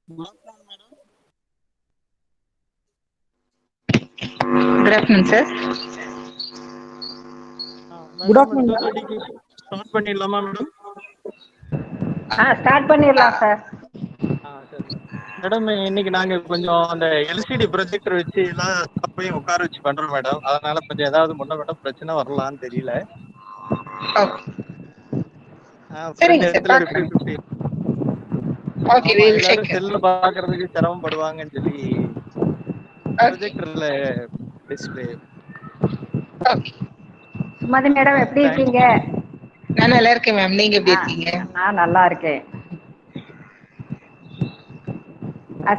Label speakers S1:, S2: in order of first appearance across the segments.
S1: Good afternoon, sir.
S2: Good afternoon. Start பண்ணிடலாமா madam?
S1: Start பண்ணிடலாம் sir.
S2: சரி மேடம், இன்னைக்கு நாங்க கொஞ்சம் அந்த எல்சிடி ப்ரொஜெக்டர் வச்சு எல்லாம் போய் உட்கார வச்சு பண்றோம் மேடம். அதனால கொஞ்சம் ஏதாவது முன்ன மேடம் பிரச்சனை வரலான்னு தெரியல. எல்லாரும் செல்ல பாக்குறதுக்கு சிரமப்படுவாங்கன்னு சொல்லி ப்ரொஜெக்டர்ல டிஸ்பிளே.
S1: சுமதி மேடம் எப்படி இருக்கீங்க?
S3: நான் நல்லா இருக்கேன் மேம். நீங்க எப்படி இருக்கீங்க?
S1: நான் நல்லா இருக்கேன்.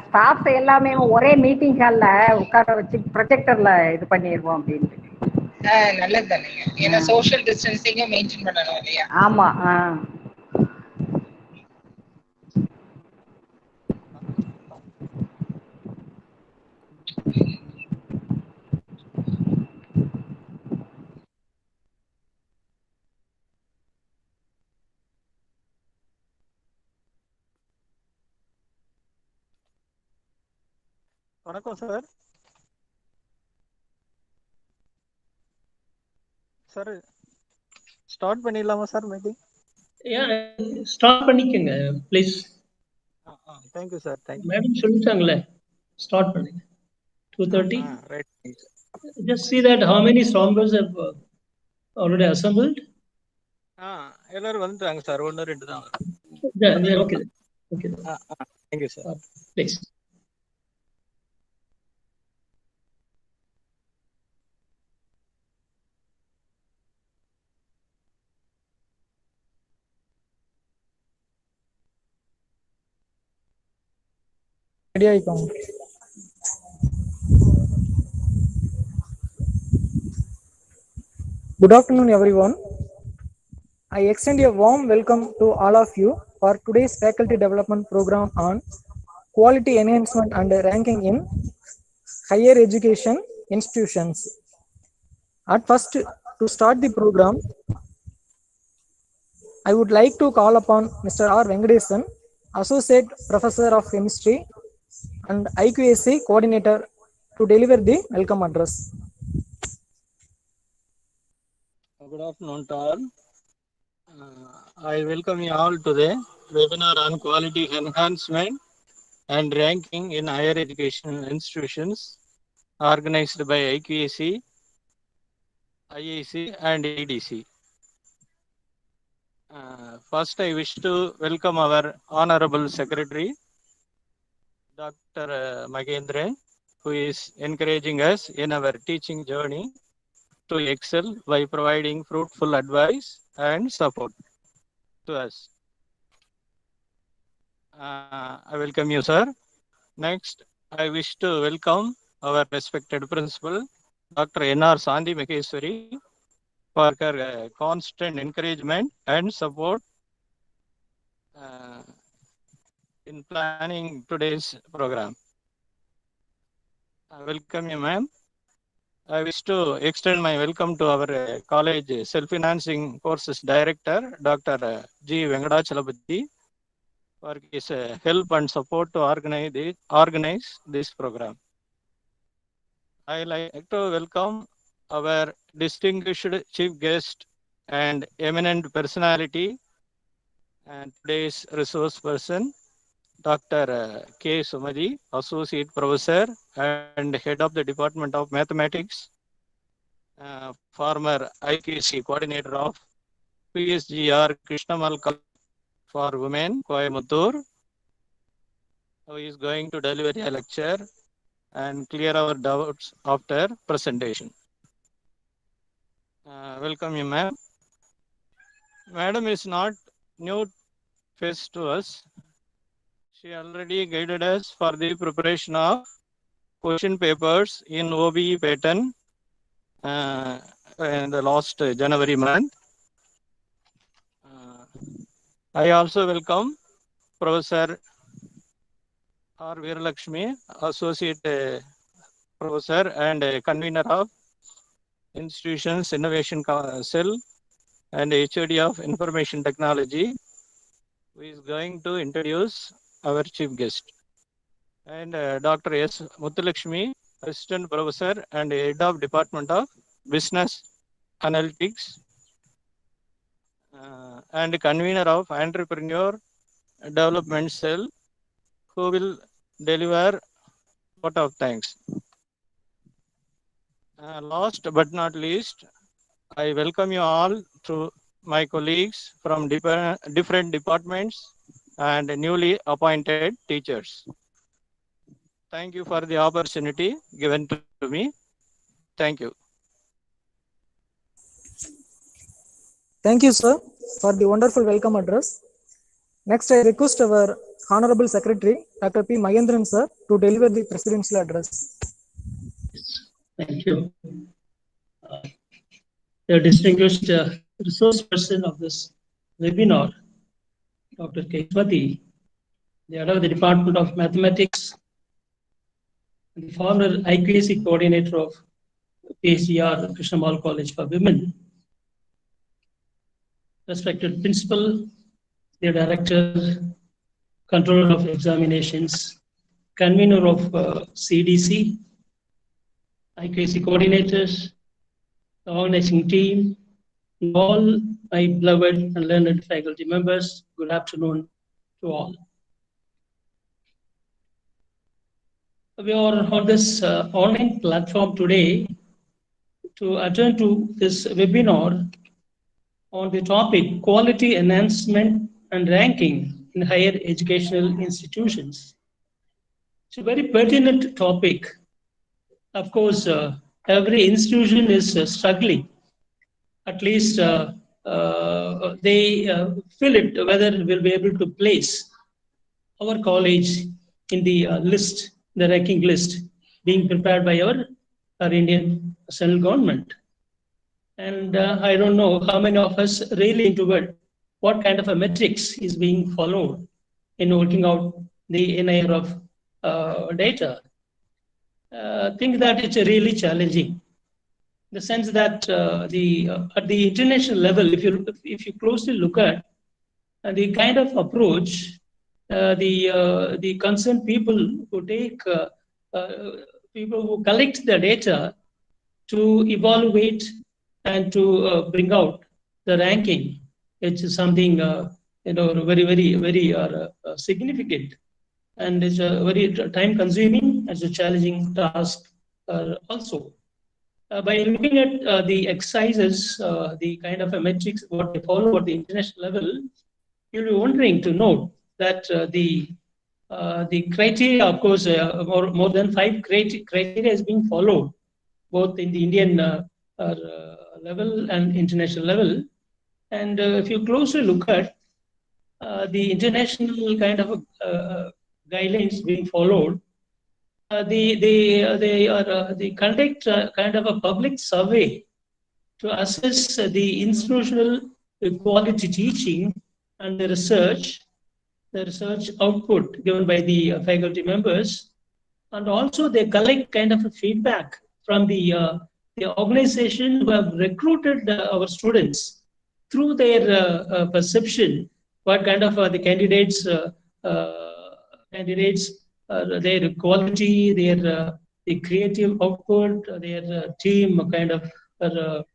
S1: ஸ்டாஃப்ஸ் எல்லாமே ஒரே மீட்டிங் ஹால்ல உட்கார வச்சு ப்ரொஜெக்டர்ல இது பண்ணிடுவோம் அப்படின்ட்டு.
S3: நல்லது தானேங்க. ஏன்னா சோஷியல் டிஸ்டன்சிங்க மெயின்டைன் பண்ணணும் இல்லையா?
S1: ஆமா.
S2: வணக்கம் சார். சார் ஸ்டார்ட் பண்ணிடலாமா சார் மீட்டிங்?
S4: ஸ்டார்ட் பண்ணிக்கங்க please.
S2: Thank you sir. Thank you
S4: madam சொல்லிட்டாங்களே, ஸ்டார்ட் பண்ணுங்க. 2:30.
S2: Right.
S4: Just see that how many stormers have already assembled.
S2: எல்லாரும் வந்துட்டாங்க சார். 1 2 தான்.
S4: Okay.
S2: Thank you sir.
S4: Please.
S5: Ready icon. Good afternoon everyone. I extend a warm welcome to all of you for today's faculty development program on quality enhancement and ranking in higher education institutions. At first, to start the program, I would like to call upon Mr. R. Venkataswamy, Associate Professor of Chemistry and IQAC Coordinator, to deliver the welcome address.
S2: Good afternoon to all. I welcome you all to the webinar on quality enhancement and ranking in higher education institutions organized by IQAC, IAC and EDC. First, I wish to welcome our Honorable Secretary, Dr. Magendra, who is encouraging us in our teaching journey to excel by providing fruitful advice and support to us. I welcome you, sir. Next, I wish to welcome our respected principal, Dr. N.R. Sandhi Maheshwari, for her constant encouragement and support in planning today's program. I welcome you, ma'am. I wish to extend my welcome to our college self-financing courses director, Dr. G.Venkataswamy, for his help and support to organize this program. I like to welcome our distinguished chief guest and eminent personality and today's resource person, Dr. K.SUMATHI, Associate Professor and Head of the Department of Mathematics, former IQAC Coordinator of PSGR Krishnammal College for Women, Coimbatore, who is going to deliver a lecture and clear our doubts after presentation. Welcome you, ma'am. Madam is not new face to us. She already guided us for the preparation of question papers in OBE pattern in the last January month. I also welcome Professor R. Veeralakshmi, Associate Professor and Convener of Institutions Innovation Cell and HOD of Information Technology, who is going to introduce our chief guest. and Dr. S. Muthulakshmi, Assistant Professor and Head of Department of Business Analytics and Convener of Entrepreneurial Development Cell, who will deliver vote of thanks. Last but not least, I welcome you all to my colleagues from different departments and newly appointed teachers. Thank you for the opportunity given to me. Thank you.
S5: Thank you, sir, for the wonderful welcome address. Next, I request our Honorable Secretary, Dr. P. Mahendran, sir, to deliver the presidential address.
S4: Thank you. The distinguished resource person of this webinar, Dr. K.SUMATHI, the head of the Department of Mathematics, and the former IQAC coordinator of PSGR Krishnammal College for Women, respected principal, the director, controller of examinations, convener of CDC, IQAC coordinators, the organizing team, and all my beloved and learned faculty members, good afternoon to all. We are on this online platform today to attend to this webinar on the topic quality enhancement and ranking in higher educational institutions. It's a very pertinent topic. Of course, every institution is struggling. At least they feel it, whether we'll be able to place our college in the list, the ranking list being prepared by our Indian central government. And I don't know how many of us really into it, what kind of a metrics is being followed in working out the NIR of data. Think that it's really challenging. In the sense that at the international level, if you closely look at the kind of approach the concerned people who take people who collect the data to evaluate and to bring out the ranking, it's something very significant, and it's a very time consuming as a challenging task also. By looking at the exercises, the kind of metrics what they follow at the international level, you'll be wondering to note that the criteria, of course, more than 5 criteria is being followed, both in the Indian level and international level. And if you closely look at the international kind of guidelines being followed, they conduct kind of a public survey to assess the institutional quality teaching and the research output given by the faculty members, and also they collect kind of a feedback from the organization who have recruited our students through their perception, what kind of the candidates, their quality, their the creative output, their team kind of help,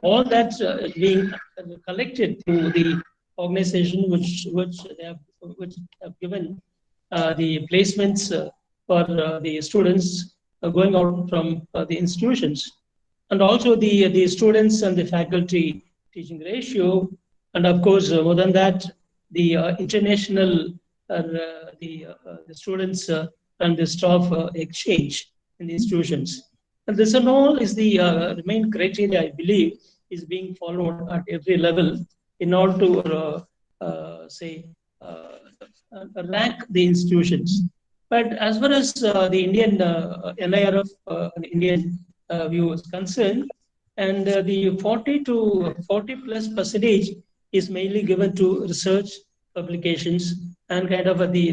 S4: all that being collected through the organization which have given the placements for the students going out from the institutions, and also the students and the faculty teaching ratio, and of course more than that the international the students and the staff exchange in the institutions. And this and all is the main criteria, I believe, is being followed at every level in order to rank the institutions. But as far as the Indian NIR of Indian view is concerned, and the 40+ % is mainly given to research publications and kind of the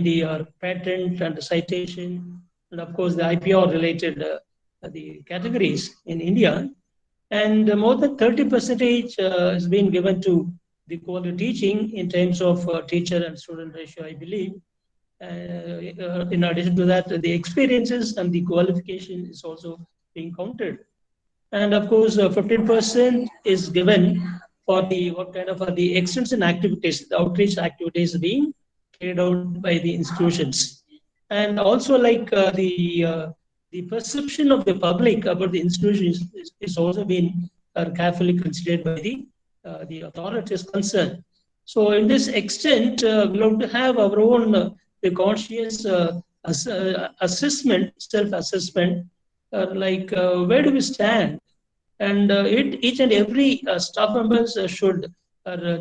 S4: patent and the citation, and of course the IPR related the categories in India. And more than 30% is being given to the quality teaching in terms of teacher and student ratio, I believe. In addition to that, the experiences and the qualification is also being counted. And of course, 15% is given for the the extension activities, the outreach activities being carried out by the institutions, and also like the perception of the public about the institutions is also being carefully considered by the authorities concerned. So, in this extent, we have to have our own the conscious assessment, self-assessment, where do we stand, and each and every staff members should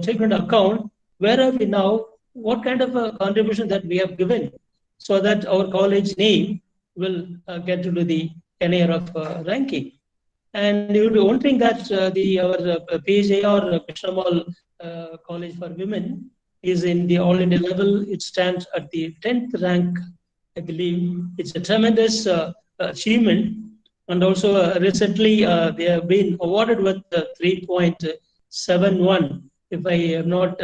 S4: take into account where are we now, what kind of a contribution that we have given, so that our college name will get into the NAR of ranking. And you will be wondering that our PSGR Krishnammal College for Women is in the all India level. It stands at the 10th rank, I believe. It's a tremendous achievement. And also recently they have been awarded with 3.71. If I am not,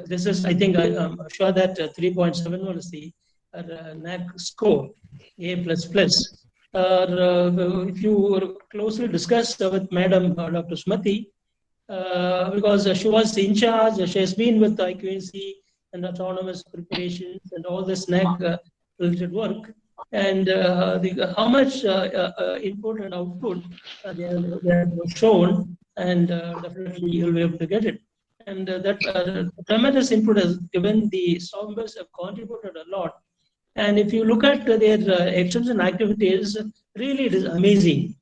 S4: this is, I think I'm sure that 3.71 is the NAC score, A++. If you closely discuss with Madam Dr. Sumathi, because she was in charge, she has been with IQAC and autonomous preparations and all this NAC related work, and how much input and output they have shown, and definitely you'll be able to get it. And that tremendous input has given, the staff members have contributed a lot. And if you look at their extension activities, really it is amazing.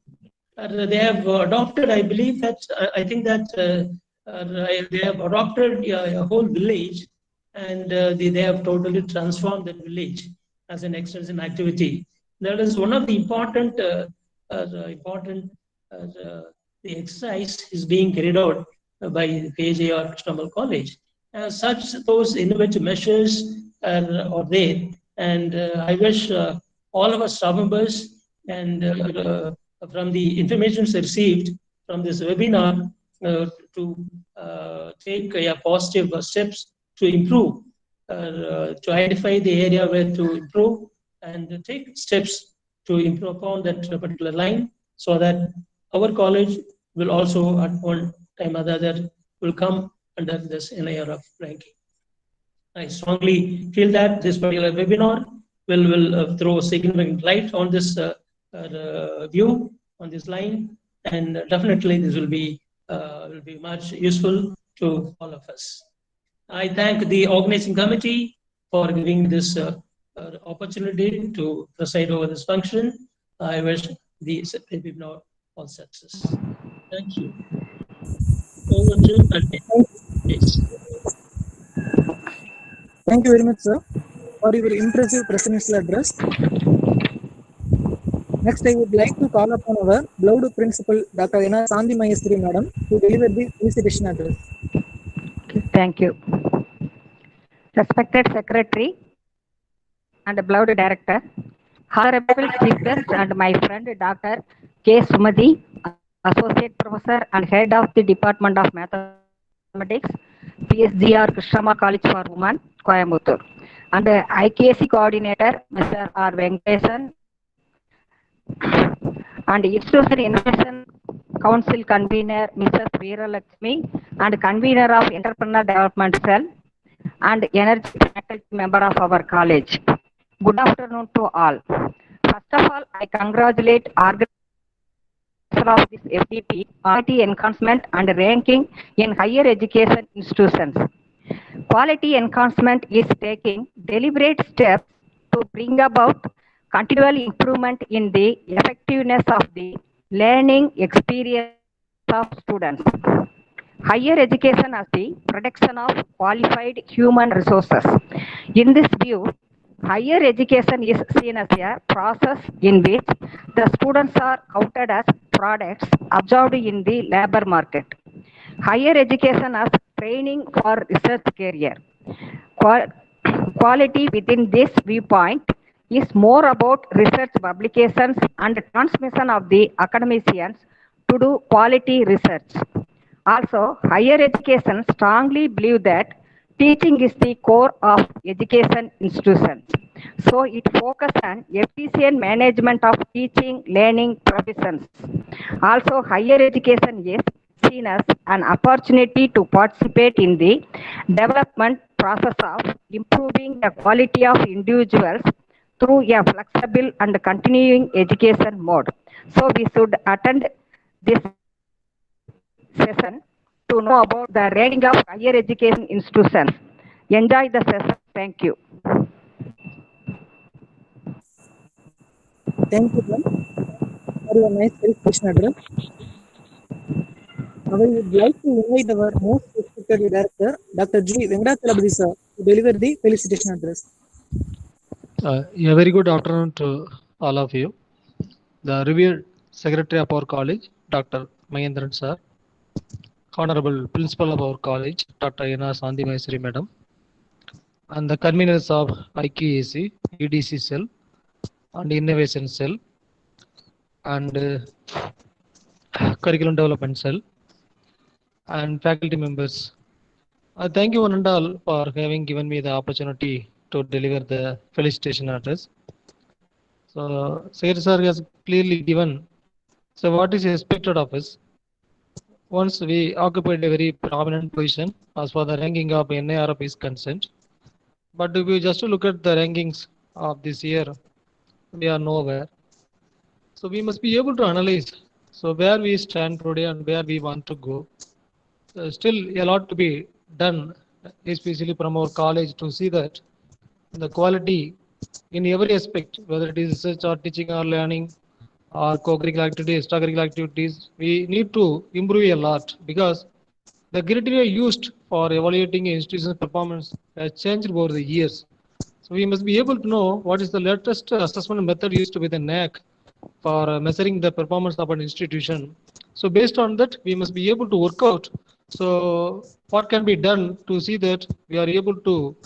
S4: They have adopted, I believe that, I think that they have adopted a whole village, and they have totally transformed that village as an extension activity. That is one of the important, the exercise is being carried out by the PSGR Krishnammal College. As such, those innovative measures are there. And I wish all of our staff members, and from the information received from this webinar, to take positive steps to improve, to identify the area where to improve, and take steps to improve upon that particular line, so that our college will also at one time or the other will come under this NAR of ranking. I strongly feel that this particular webinar will throw significant light on this view, on this line, and definitely this will be much useful to all of us. I thank the organizing committee for giving this opportunity to preside over this function. I wish the webinar all success. Thank you. Over to Admin, please.
S5: Thank you very much, sir, for your impressive presidential address. Next, I would like to call upon our beloved principal, Dr. Sandhi Maheshwari Madam, to deliver the felicitation address.
S1: Thank you. Respected Secretary and beloved Director, Honorable Chief Guest and my friend Dr. K.SUMATHI, Associate Professor and Head of the Department of Mathematics, PSGR Krishnammal College for Women, Coimbatore, and IKC Coordinator, Mr. R. Venkatesan, and Institution Innovation Council Convener, Mrs. Veeralakshmi, and Convener of Entrepreneurial Development Cell, and Energy Faculty Member of our college. Good afternoon to all. First of all, I congratulate organizers of this FDP, quality enhancement and ranking in higher education institutions. Quality enhancement is taking deliberate steps to bring about continual improvement in the effectiveness of the learning experience of students. Higher education as the production of qualified human resources. In this view, higher education is seen as a process in which the students are counted as products absorbed in the labor market. Higher education as training for research career. Quality within this viewpoint is more about research publications and transmission of the academicians to do quality research. Also, higher education strongly believe that Teaching is the core of education institutions. So it focuses on efficient management of teaching, learning professions. Also, higher education is seen as an opportunity to participate in the development process of improving the quality of individuals through a flexible and continuing education mode. So we should attend this session to know about the ranking of higher education institutions. Enjoy the session. Thank you.
S5: Thank you, ma'am, for your nice presentation address. Now I would like to invite our most respected director, Dr. G.Venkataswamy sir, to deliver the felicitation address.
S6: A very good afternoon to all of you. The revered Secretary of our college, Dr. Mahendran sir, Honorable Principal of our college, Dr. Sandhi Madam, and the conveners of IQAC, EDC cell, and Innovation cell, and Curriculum Development cell, and faculty members. Thank you one and all for having given me the opportunity to deliver the felicitation address. So, Secretary sir has clearly given. So, what is expected of us? Once we occupied a very prominent position as far the ranking of NIRF is concerned. But if we just look at the rankings of this year, we are nowhere. So, we must be able to analyze so where we stand today and where we want to go. Still a lot to be done, especially from our college, to see that the quality in every aspect, whether it is research or teaching or learning or co-curricular activities, extracurricular activities, we need to improve a lot because the criteria used for evaluating an institution's performance has changed over the years. So we must be able to know what is the latest assessment method used with the NAC for measuring the performance of an institution. So based on that, we must be able to work out. So what can be done to see that we are able to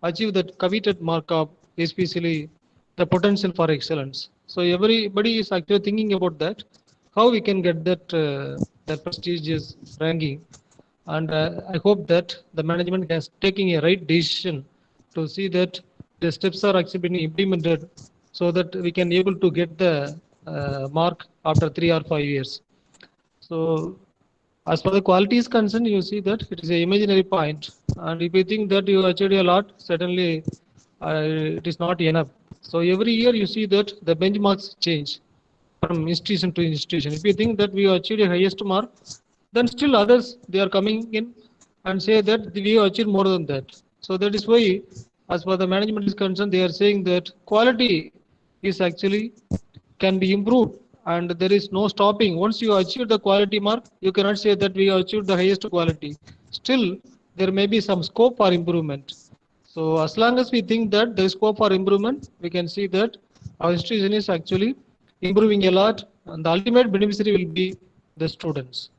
S6: achieve that coveted mark of especially the potential for excellence. So everybody is actually thinking about that, how we can get that prestigious ranking. And I hope that the management is taking a right decision to see that the steps are actually being implemented so that we can able to get the mark after 3 or 5 years. So as far the quality is concerned, you see that it is an imaginary point. And if you think that you achieved a lot, certainly it is not enough. So every year you see that the benchmarks change from institution to institution. If you think that we achieved a highest mark, then still others, they are coming in and say that we have achieved more than that. So that is why, as far the management is concerned, they are saying that quality is actually can be improved and there is no stopping. Once you achieve the quality mark, you cannot say that we achieved the highest quality. Still, there may be some scope for improvement. So as long as we think that there is scope for improvement, we can see that our institution is actually improving a lot and the ultimate beneficiary will be the students.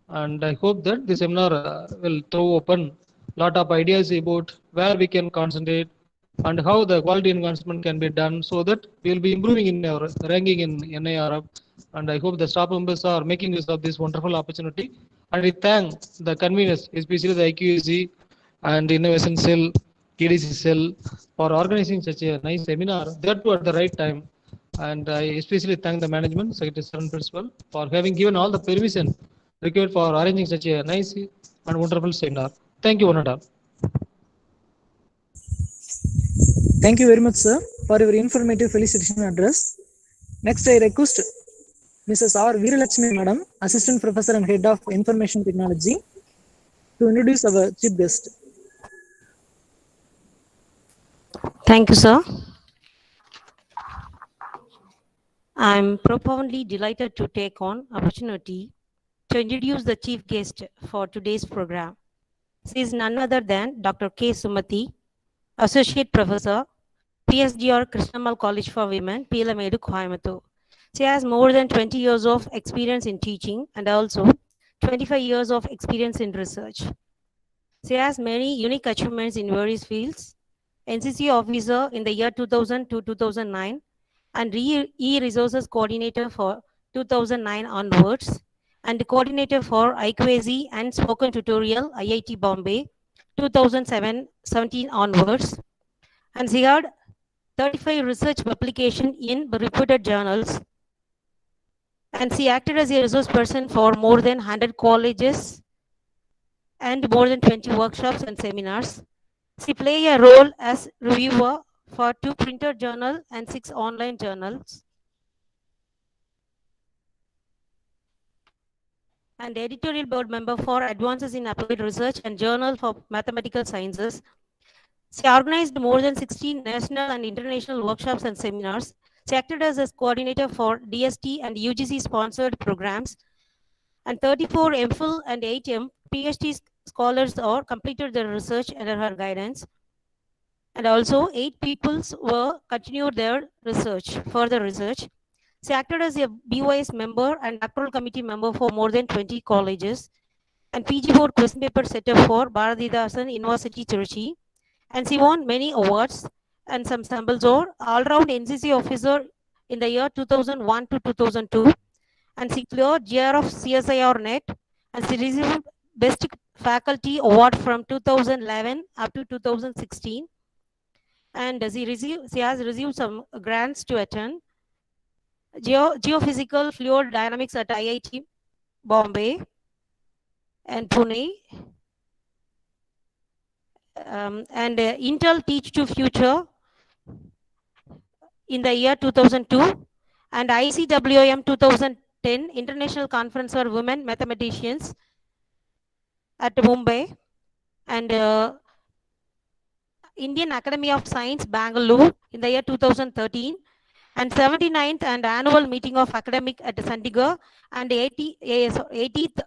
S6: And I hope that this seminar will throw open a lot of ideas about where we can concentrate and how the quality enhancement can be done so that we will be improving in our ranking in NIRF. And I hope the staff members are making use of this wonderful opportunity. And I thank the conveners, especially the IQAC and Innovation Cell, EDC Cell, for organizing such a nice seminar, that too at the right time. And I especially thank the management, Secretary Sir and Principal, for having given all the permission required for arranging such a nice and wonderful seminar. Thank you, one and all.
S5: Thank you very much, sir, for your informative felicitation address. Next, I request Mrs. R. Veeralakshmi Madam, Assistant Professor and Head of Information Technology, to introduce our chief guest.
S7: Thank you, sir. I'm profoundly delighted to take on opportunity to introduce the chief guest for today's program. She is none other than Dr.K.SUMATHI, Associate Professor, PSGR Krishnammal College for Women, Pedagogical Coimbatore. She has more than 20 years of experience in teaching and also 25 years of experience in research. She has many unique achievements in various fields. NCC officer in the year 2000 to 2009 and e-resources coordinator for 2009 onwards and coordinator for IQAC and spoken tutorial IIT Bombay 2017 onwards, and she had 35 research publications in reputed journals, and she acted as a resource person for more than 100 colleges and more than 20 workshops and seminars. She played a role as reviewer for 2 printed journals and 6 online journals, and editorial board member for Advances in Applied Research and Journal for Mathematical Sciences. She organized more than 16 national and international workshops and seminars. She acted as a coordinator for DST and UGC sponsored programs, and 34 MPhil and 8 PhD scholars are completed their research under her guidance. And also 8 people were continued their research, further research. She acted as a BYS member and doctoral committee member for more than 20 colleges, and PG board question paper setter for Bharatidasan University, Trichy. And she won many awards and some samples are all-round NCC officer in the year 2001 to 2002, and she cleared GR of CSIR net, and she received Best Faculty Award from 2011 up to 2016, and she has received some grants to attend Geophysical Fluid Dynamics at IIT Bombay and Pune, and Intel Teach to Future in the year 2002, and ICWM 2010 International Conference for Women Mathematicians at Mumbai, and Indian Academy of Science Bangalore in the year 2013, and 79th and annual meeting of academic at Chandigarh, and 80th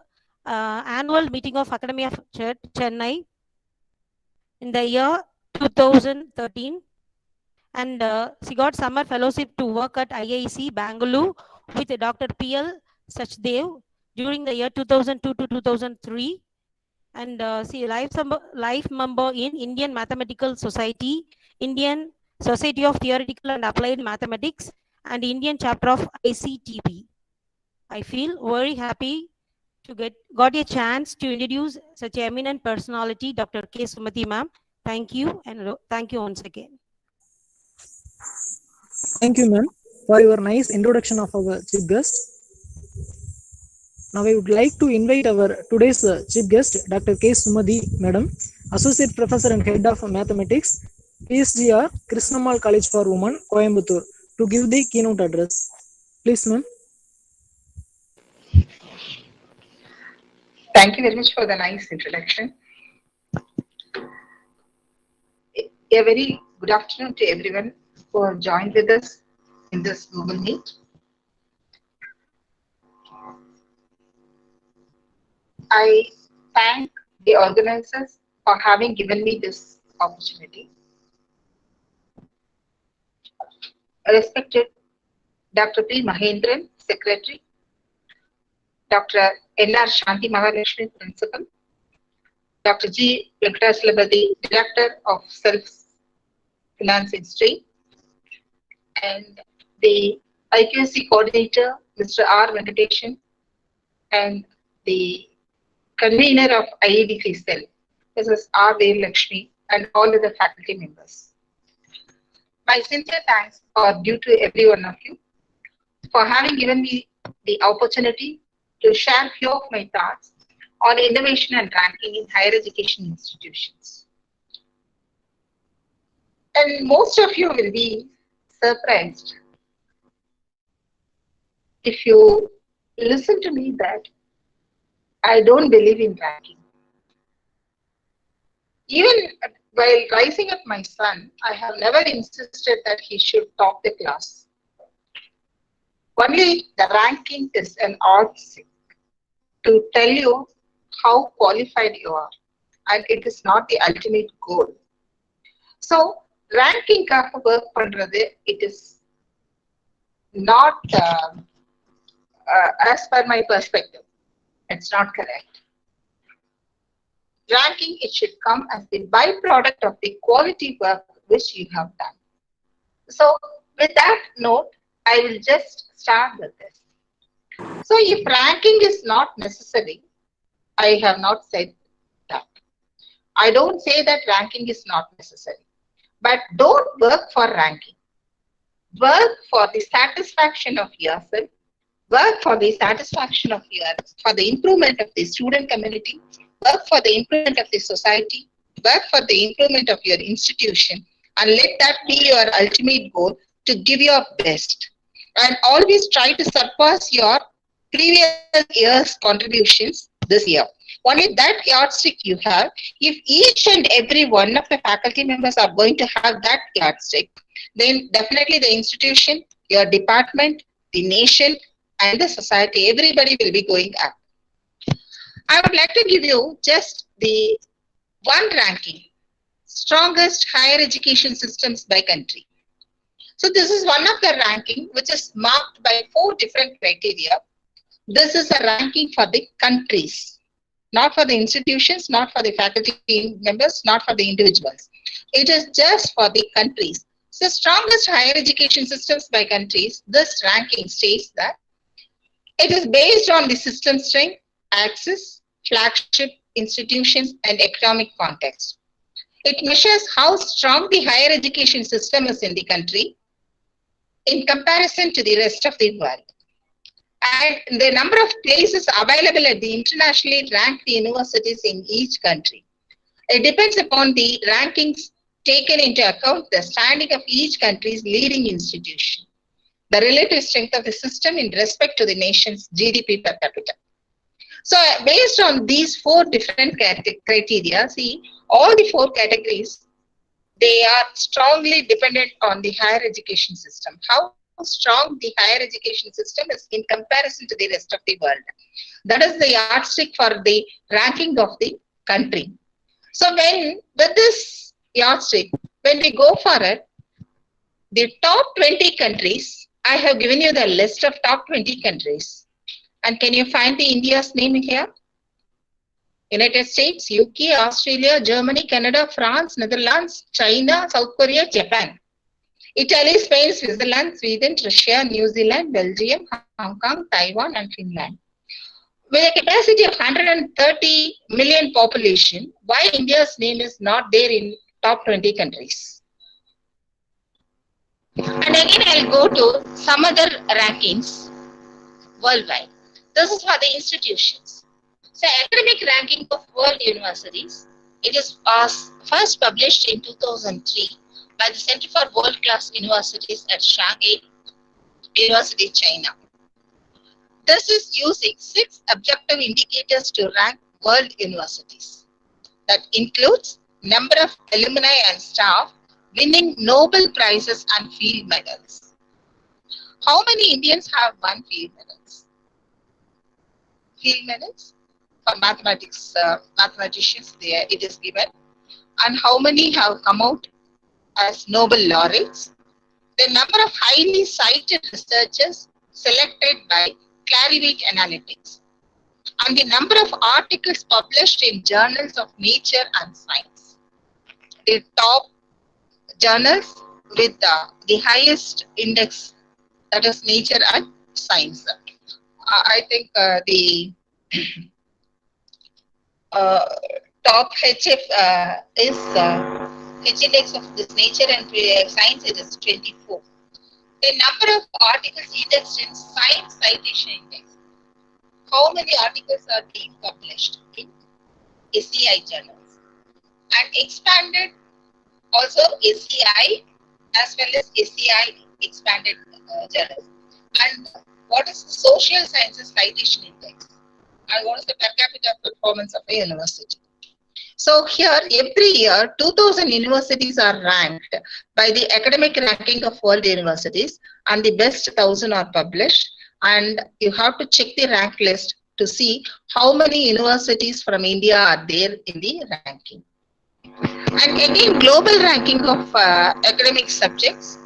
S7: annual meeting of Academy of Chennai in the year 2013, and she got summer fellowship to work at IIC Bangalore with Dr. P.L. Sachdev during the year 2002 to 2003, and she life member in Indian Mathematical Society, Indian Society of Theoretical and Applied Mathematics, and Indian chapter of ICTP. I feel very happy to got a chance to introduce such an eminent personality, Dr. K.SUMATHI ma'am. Thank you, and thank you once again.
S5: Thank you, ma'am, for your nice introduction of our chief guest. Now I would like to invite our today's chief guest, Dr. K.SUMATHI, Madam, Associate Professor and Head of Mathematics, PSGR Krishnammal College for Women, Coimbatore, to give the keynote address. Please, ma'am.
S3: Thank you very much for the nice introduction. A very good afternoon to everyone who have joined with us in this Google Meet. I thank the organizers for having given me this opportunity. Respected Dr. P. Mahendran, Secretary, Dr. N.R. Shanti Mahalakshmi, Principal, Dr. G.Venkataswamy, Director of Self-Financing Stream, and the IQC Coordinator, Mr. R. Venkatesan, and the Convener of IADC Cell, Mrs. R. Lakshmi, and all other faculty members. My sincere thanks are due to every one of you for having given me the opportunity to share a few of my thoughts on innovation and ranking in higher education institutions. And most of you will be surprised if you listen to me that I don't believe in ranking. Even while rising up my son, I have never insisted that he should top the class. Only the ranking is an yardstick to tell you how qualified you are, and it is not the ultimate goal. So, ranking work pandrathu, it is not as per my perspective. It's not correct. Ranking, it should come as the byproduct of the quality work which you have done. So, with that note, I will just start with this. So, if ranking is not necessary, I have not said that. I don't say that ranking is not necessary, but don't work for ranking. Work for the satisfaction of yourself, work for the satisfaction of for the improvement of the student community, work for the improvement of the society, work for the improvement of your institution, and let that be your ultimate goal, to give your best. And always try to surpass your previous year's contributions this year. Only that yardstick you have. If each and every one of the faculty members are going to have that yardstick, then definitely the institution, your department, the nation, and the society, everybody will be going up. I would like to give you just the one ranking, strongest higher education systems by country. So this is one of the ranking which is marked by 4 different criteria. This is a ranking for the countries, not for the institutions, not for the faculty members, not for the individuals. It is just for the countries. So strongest higher education systems by countries, this ranking states that it is based on the system strength, access, flagship institutions, and economic context. It measures how strong the higher education system is in the country in comparison to the rest of the world, and the number of places available at the internationally ranked universities in each country. It depends upon the rankings taken into account the standing of each country's leading institution, the relative strength of the system in respect to the nation's GDP per capita. So based on these 4 different criteria, see, all the 4 categories, they are strongly dependent on the higher education system. How strong the higher education system is in comparison to the rest of the world. That is the yardstick for the ranking of the country. So with this yardstick, when we go for it, the top 20 countries, I have given you the list of top 20 countries. And can you find the India's name here? United States, UK, Australia, Germany, Canada, France, Netherlands, China, South Korea, Japan, Italy, Spain, Switzerland, Sweden, Russia, New Zealand, Belgium, Hong Kong, Taiwan, and Finland. With a capacity of 130 million population, why India's name is not there in top 20 countries? And again, I'll go to some other rankings worldwide. This is for the institutions. So, academic ranking of world universities, it was first published in 2003 by the Center for World-Class Universities at Shanghai University, China. This is using 6 objective indicators to rank world universities. That includes number of alumni and staff winning Nobel Prizes and field medals. How many Indians have won field medals? Field medals? For mathematics, mathematicians, there it is given. And how many have come out as Nobel laureates? The number of highly cited researchers selected by Clarivate Analytics, and the number of articles published in journals of nature and science. The top journals with the highest index, that is nature and science. I think the top HF is H index of this nature and science, it is 24. The number of articles indexed in Science Citation Index. How many articles are being published in HEI journals? And expanded also HEI as well as HEI expanded journals. And what is the Social Sciences Citation Index? And what is the per capita performance of a university? So here, every year, 2000 universities are ranked by the academic ranking of world universities, and the best 1000 are published. And you have to check the rank list to see how many universities from India are there in the ranking. And again, global ranking of academic subjects,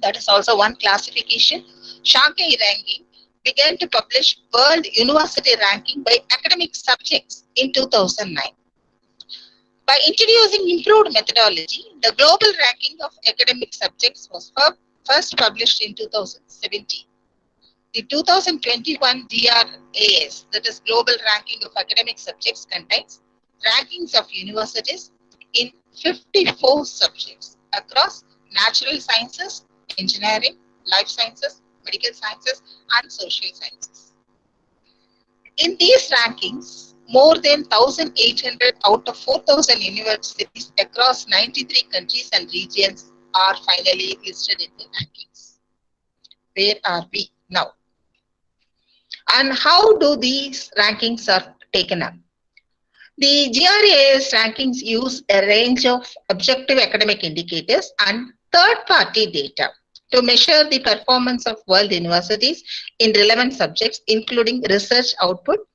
S3: that is also one classification. Shanghai ranking began to publish world university ranking by academic subjects in 2009. By introducing improved methodology, the global ranking of academic subjects was first published in 2017. The 2021 GRAS, that is Global Ranking of Academic Subjects, contains rankings of universities in 54 subjects across natural sciences, engineering, life sciences, medical sciences, and social sciences. In these rankings, more than 1,800 out of 4,000 universities across 93 countries and regions are finally listed in the rankings. Where are we now? And how do these rankings are taken up? The GRAS rankings use a range of objective academic indicators and third-party data to measure the performance of world universities in relevant subjects, including research output,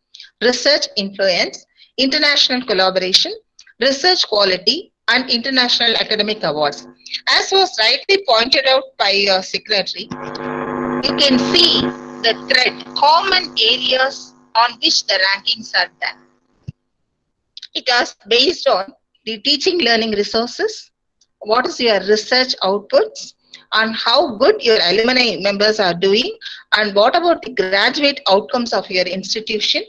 S3: research influence, international collaboration, research quality, and international academic awards. As was rightly pointed out by your secretary, you can see the thread, common areas on which the rankings are done. It is based on the teaching learning resources, what is your research outputs, and how good your alumni members are doing, and what about the graduate outcomes of your institution,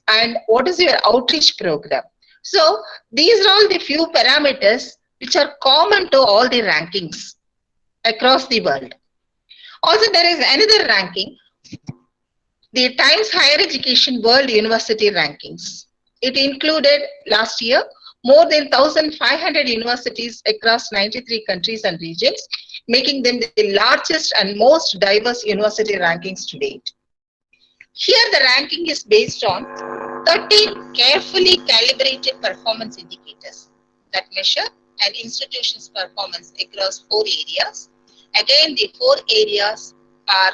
S3: and what is your outreach program. So these are all the few parameters which are common to all the rankings across the world. Also, there is another ranking, the Times Higher Education World University Rankings. It included last year more than 1,500 universities across 93 countries and regions, making them the largest and most diverse university rankings to date. Here the ranking is based on 13 carefully calibrated performance indicators that measure an institution's performance across 4 areas. Again, the 4 areas are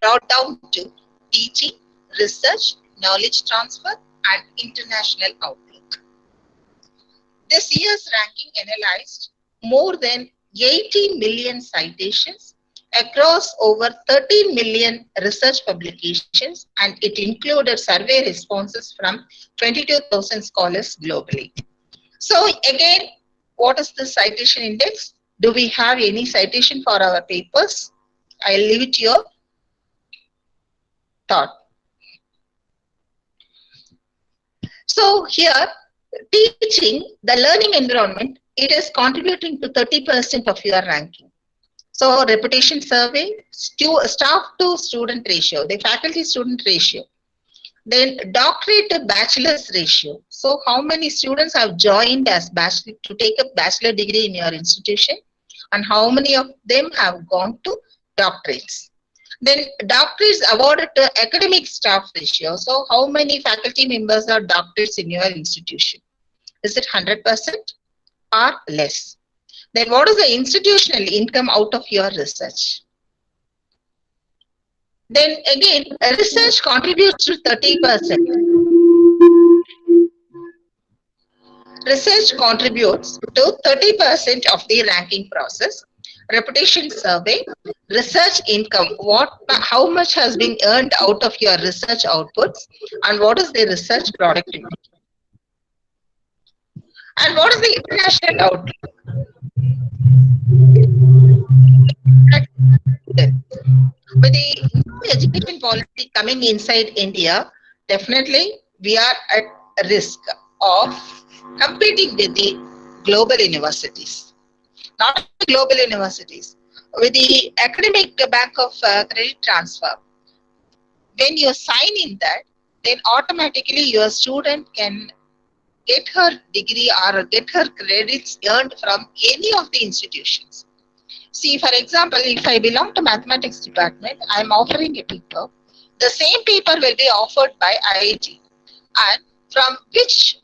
S3: brought down to teaching, research, knowledge transfer, and international outlook. This year's ranking analyzed more than 80 million citations across over 13 million research publications, and it included survey responses from 22,000 scholars globally. So again, what is the citation index? Do we have any citation for our papers? I'll leave it to your thought. So here, teaching, the learning environment, it is contributing to 30% of your ranking. So reputation survey, staff to student ratio, the faculty student ratio, then doctorate to bachelor's ratio. So how many students have joined as bachelor to take a bachelor degree in your institution, and how many of them have gone to doctorates. Then doctorates awarded to academic staff ratio. So how many faculty members are doctorates in your institution? Is it 100% or less? Then what is the institutional income out of your research? Then again, research contributes to 30%. Research contributes to 30% of the ranking process. Reputation survey, research income, how much has been earned out of your research outputs, and what is the research productivity? And what is the international outlook? With the new education policy coming inside India, definitely we are at risk of competing with the global universities. Not global universities, with the academic bank of credit transfer. When you sign in that, then automatically your student can get her degree or get her credits earned from any of the institutions. See, for example, if I belong to mathematics department, I am offering a paper. The same paper will be offered by IIT, and from which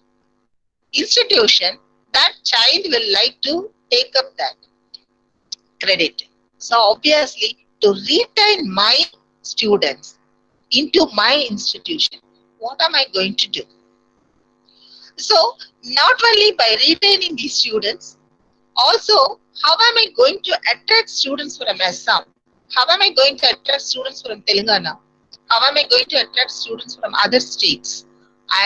S3: institution that child will like to take up that credit. So obviously, to retain my students into my institution, what am I going to do? So not only by retaining these students, also how am I going to attract students from Assam? How am I going to attract students from Telangana? How am I going to attract students from other states?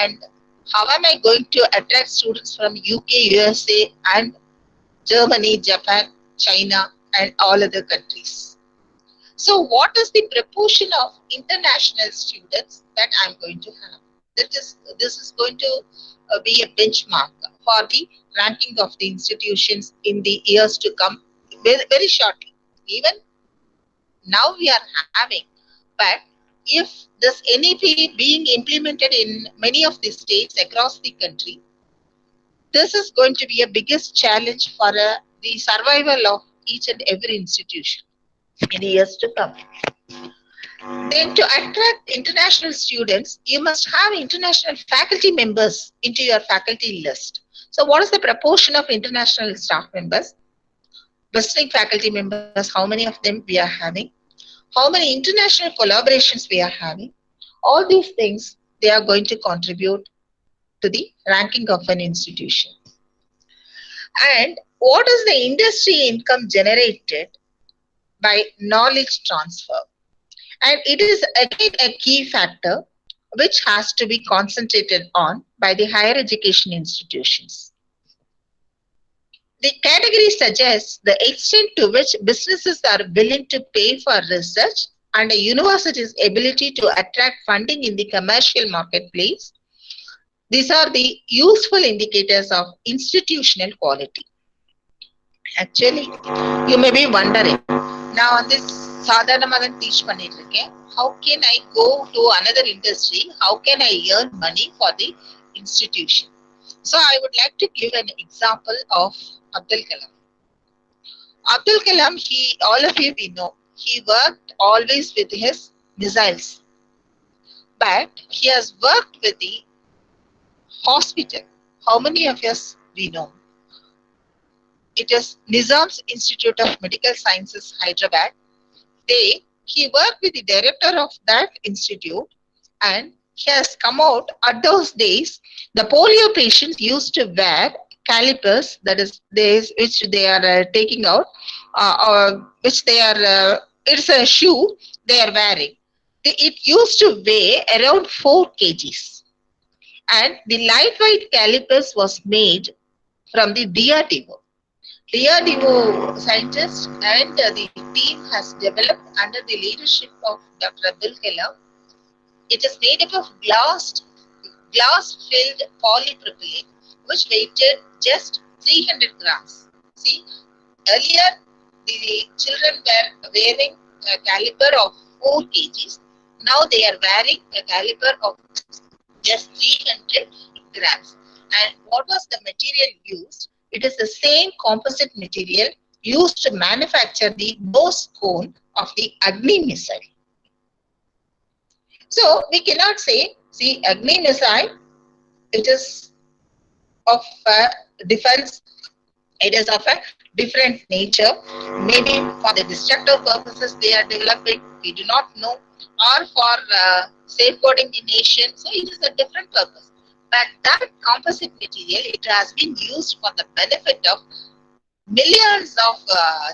S3: And how am I going to attract students from UK, USA, and Germany, Japan, China, and all other countries? So what is the proportion of international students that I'm going to have? This is going to be a benchmark for the ranking of the institutions in the years to come, very, very shortly. Even now we are having, but if this NEP being implemented in many of the states across the country, this is going to be a biggest challenge for the survival of each and every institution in the years to come. Then to attract international students, you must have international faculty members into your faculty list. So what is the proportion of international staff members? Visiting faculty members, how many of them we are having? How many international collaborations we are having? All these things, they are going to contribute to the ranking of an institution. And what is the industry income generated by knowledge transfer? And it is again a key factor which has to be concentrated on by the higher education institutions. The category suggests the extent to which businesses are willing to pay for research and a university's ability to attract funding in the commercial marketplace. These are the useful indicators of institutional quality. Actually, you may be wondering, now on this sadhanamagan teach pannirken, how can I go to another industry? How can I earn money for the institution? So I would like to give an example of Abdul Kalam. Abdul Kalam, all of you we know, he worked always with his missiles, but he has worked with the hospital. How many of us we know? It is Nizam's Institute of Medical Sciences, Hyderabad. He worked with the director of that institute, and he has come out. At those days, the polio patients used to wear calipers, that is, which they are taking out, or which they are, it's a shoe they are wearing. It used to weigh around 4 kgs. And the lightweight calipers was made from the DRDO. DRDO scientists and the team has developed under the leadership of Dr. Abdul Kalam. It is made up of glass-filled polypropylene, which weighted just 300 grams. See, earlier the children were wearing a caliper of 4 kgs. Now they are wearing a caliper of just 300 grams. And what was the material used? It is the same composite material used to manufacture the nose cone of the Agni missile. So we cannot say, see, Agni missile, it is of defense, it is of a different nature. Maybe for the destructive purposes they are developing, we do not know, or for safeguarding the nation. So it is a different purpose. But that composite material, it has been used for the benefit of millions of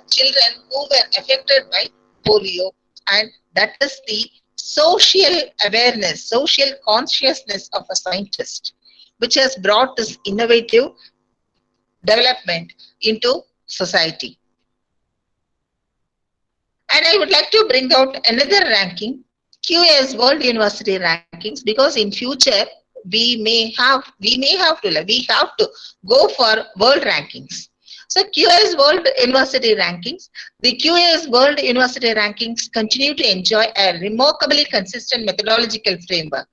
S3: children who were affected by polio, and that is the social awareness, social consciousness of a scientist, which has brought this innovative development into society. And I would like to bring out another ranking, QS World University Rankings, because in future we have to go for world rankings. So QS World University Rankings, the QS World University Rankings continue to enjoy a remarkably consistent methodological framework,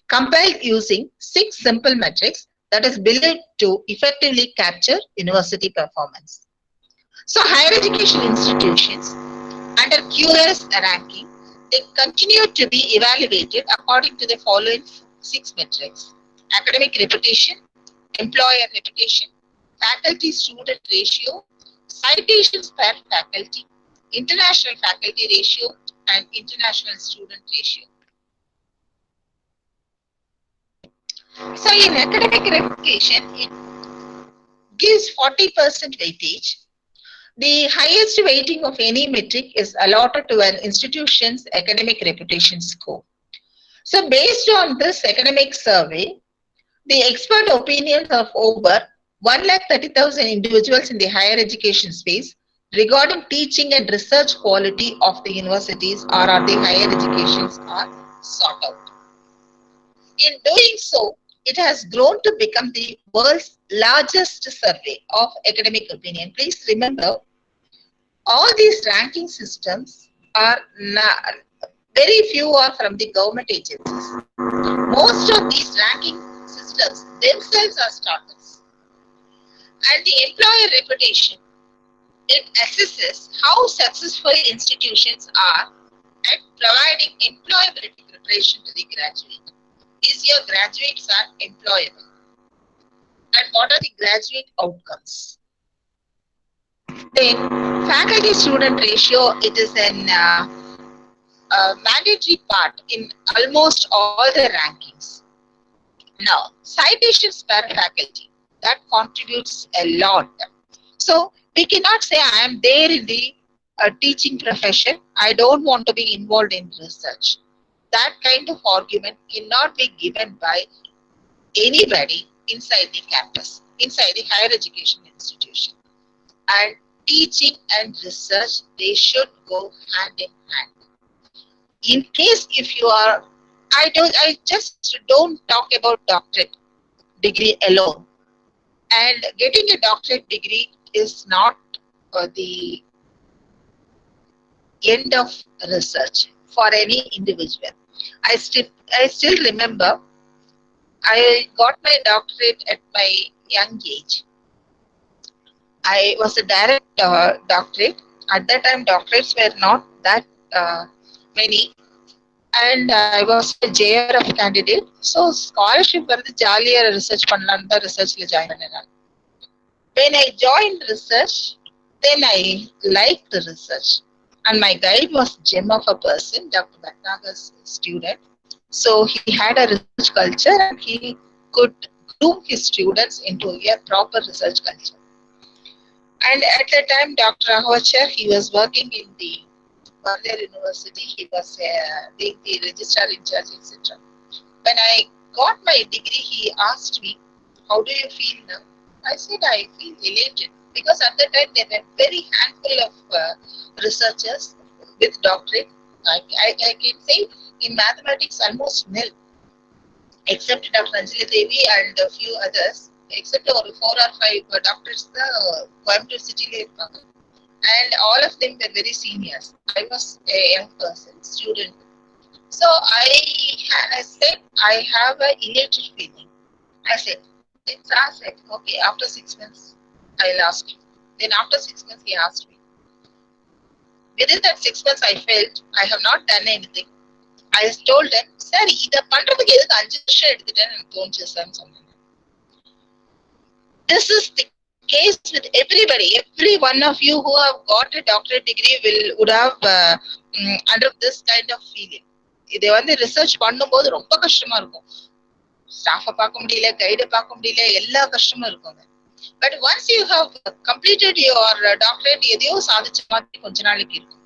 S3: compiled using 6 simple metrics that is believed to effectively capture university performance. So higher education institutions under QS ranking, they continue to be evaluated according to the following 6 metrics: academic reputation, employer reputation, faculty-student ratio, citations per faculty, international faculty ratio, and international student ratio. So in academic reputation, it gives 40% weightage. The highest weighting of any metric is allotted to an institution's academic reputation score. So based on this academic survey, the expert opinions of over 130,000 individuals in the higher education space regarding teaching and research quality of the universities or the higher educations are sought out. In doing so, it has grown to become the world's largest survey of academic opinion. Please remember, all these ranking systems are very few are from the government agencies. Most of these ranking systems themselves are startups. And the employer reputation, it assesses how successful institutions are at providing employability preparation to the graduate. Is your graduates are employable? And what are the graduate outcomes? Then, faculty-student ratio, it is an mandatory part in almost all the rankings. Now, citations per faculty, that contributes a lot. So, we cannot say I am there in the teaching profession, I don't want to be involved in research. That kind of argument cannot be given by anybody inside the campus, inside the higher education institution. And teaching and research, they should go hand in hand. In case if you are, I just don't talk about doctorate degree alone. And getting a doctorate degree is not the end of research for any individual. I still remember I got my doctorate at my young age. I was a direct doctorate. At that time, doctorates were not that many. And I was a JRF candidate. So, scholarship was the jollier research pannalan research le join pannalan. When I joined research, then I liked the research. And my guide was gem of a person, Dr. Bhatnaga's student. So he had a research culture and he could groom his students into a proper research culture. And at that time, Dr. Ahwachar, he was working in the Bangalore University. He was the registrar in charge, etc. When I got my degree, he asked me, how do you feel now? I said, I feel elated. Because at that time, there were very handful of researchers with doctorate. I can say in mathematics, almost nil. Except Dr. Anjali Devi and a few others. Except 4 or 5 doctors, the Coimbatore city. And all of them were very seniors. I was a young person, student. So I said, I have an elated feeling. I said, okay, after 6 months, I'll ask you. Then after 6 months, he asked me. Within that 6 months, I felt I have not done anything. I told him, sir, this is the case with everybody. Every one of you who have got a doctorate degree would have under this kind of feeling. They want the research பண்ணும்போது ரொம்ப கஷ்டமா இருக்கும். Staff பார்க்க முடியல, guide பார்க்க முடியல, எல்லா கஷ்டமும் இருக்கும். But once you have completed your doctorate, எதையோ சாதிச்ச மாதிரி கொஞ்ச நாளைக்கு இருக்கும்.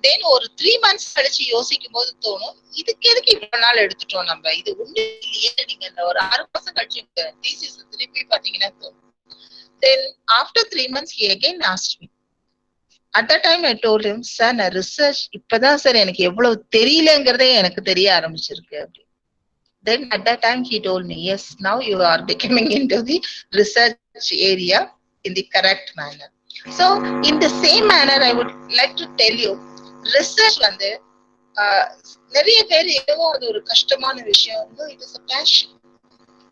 S3: Then ஒரு 3 months கழிச்சு யோசிக்கும் போது தோணும், இதுக்கு எதுக்கு இவ்வளவு நாள் எடுத்துட்டோம் நம்ம, இது ஒண்ணு இல்லையே. நீங்க ஒரு 6 மாசம் கழிச்சு thesis திருப்பி பாத்தீங்கன்னா தோணும். Then after 3 months, he again asked me. At that time, I told him, sir, நான் research இப்பதான் சார் எனக்கு எவ்வளவு தெரியலங்கிறதே எனக்கு தெரிய ஆரம்பிச்சிருக்கு. Then at that time, he told me, yes, now you are becoming into the research area in the correct manner. So, in the same manner, I would like to tell you, research வந்து நிறைய பேர் ஏதோ அது ஒரு கஷ்டமான விஷயம். It is a passion.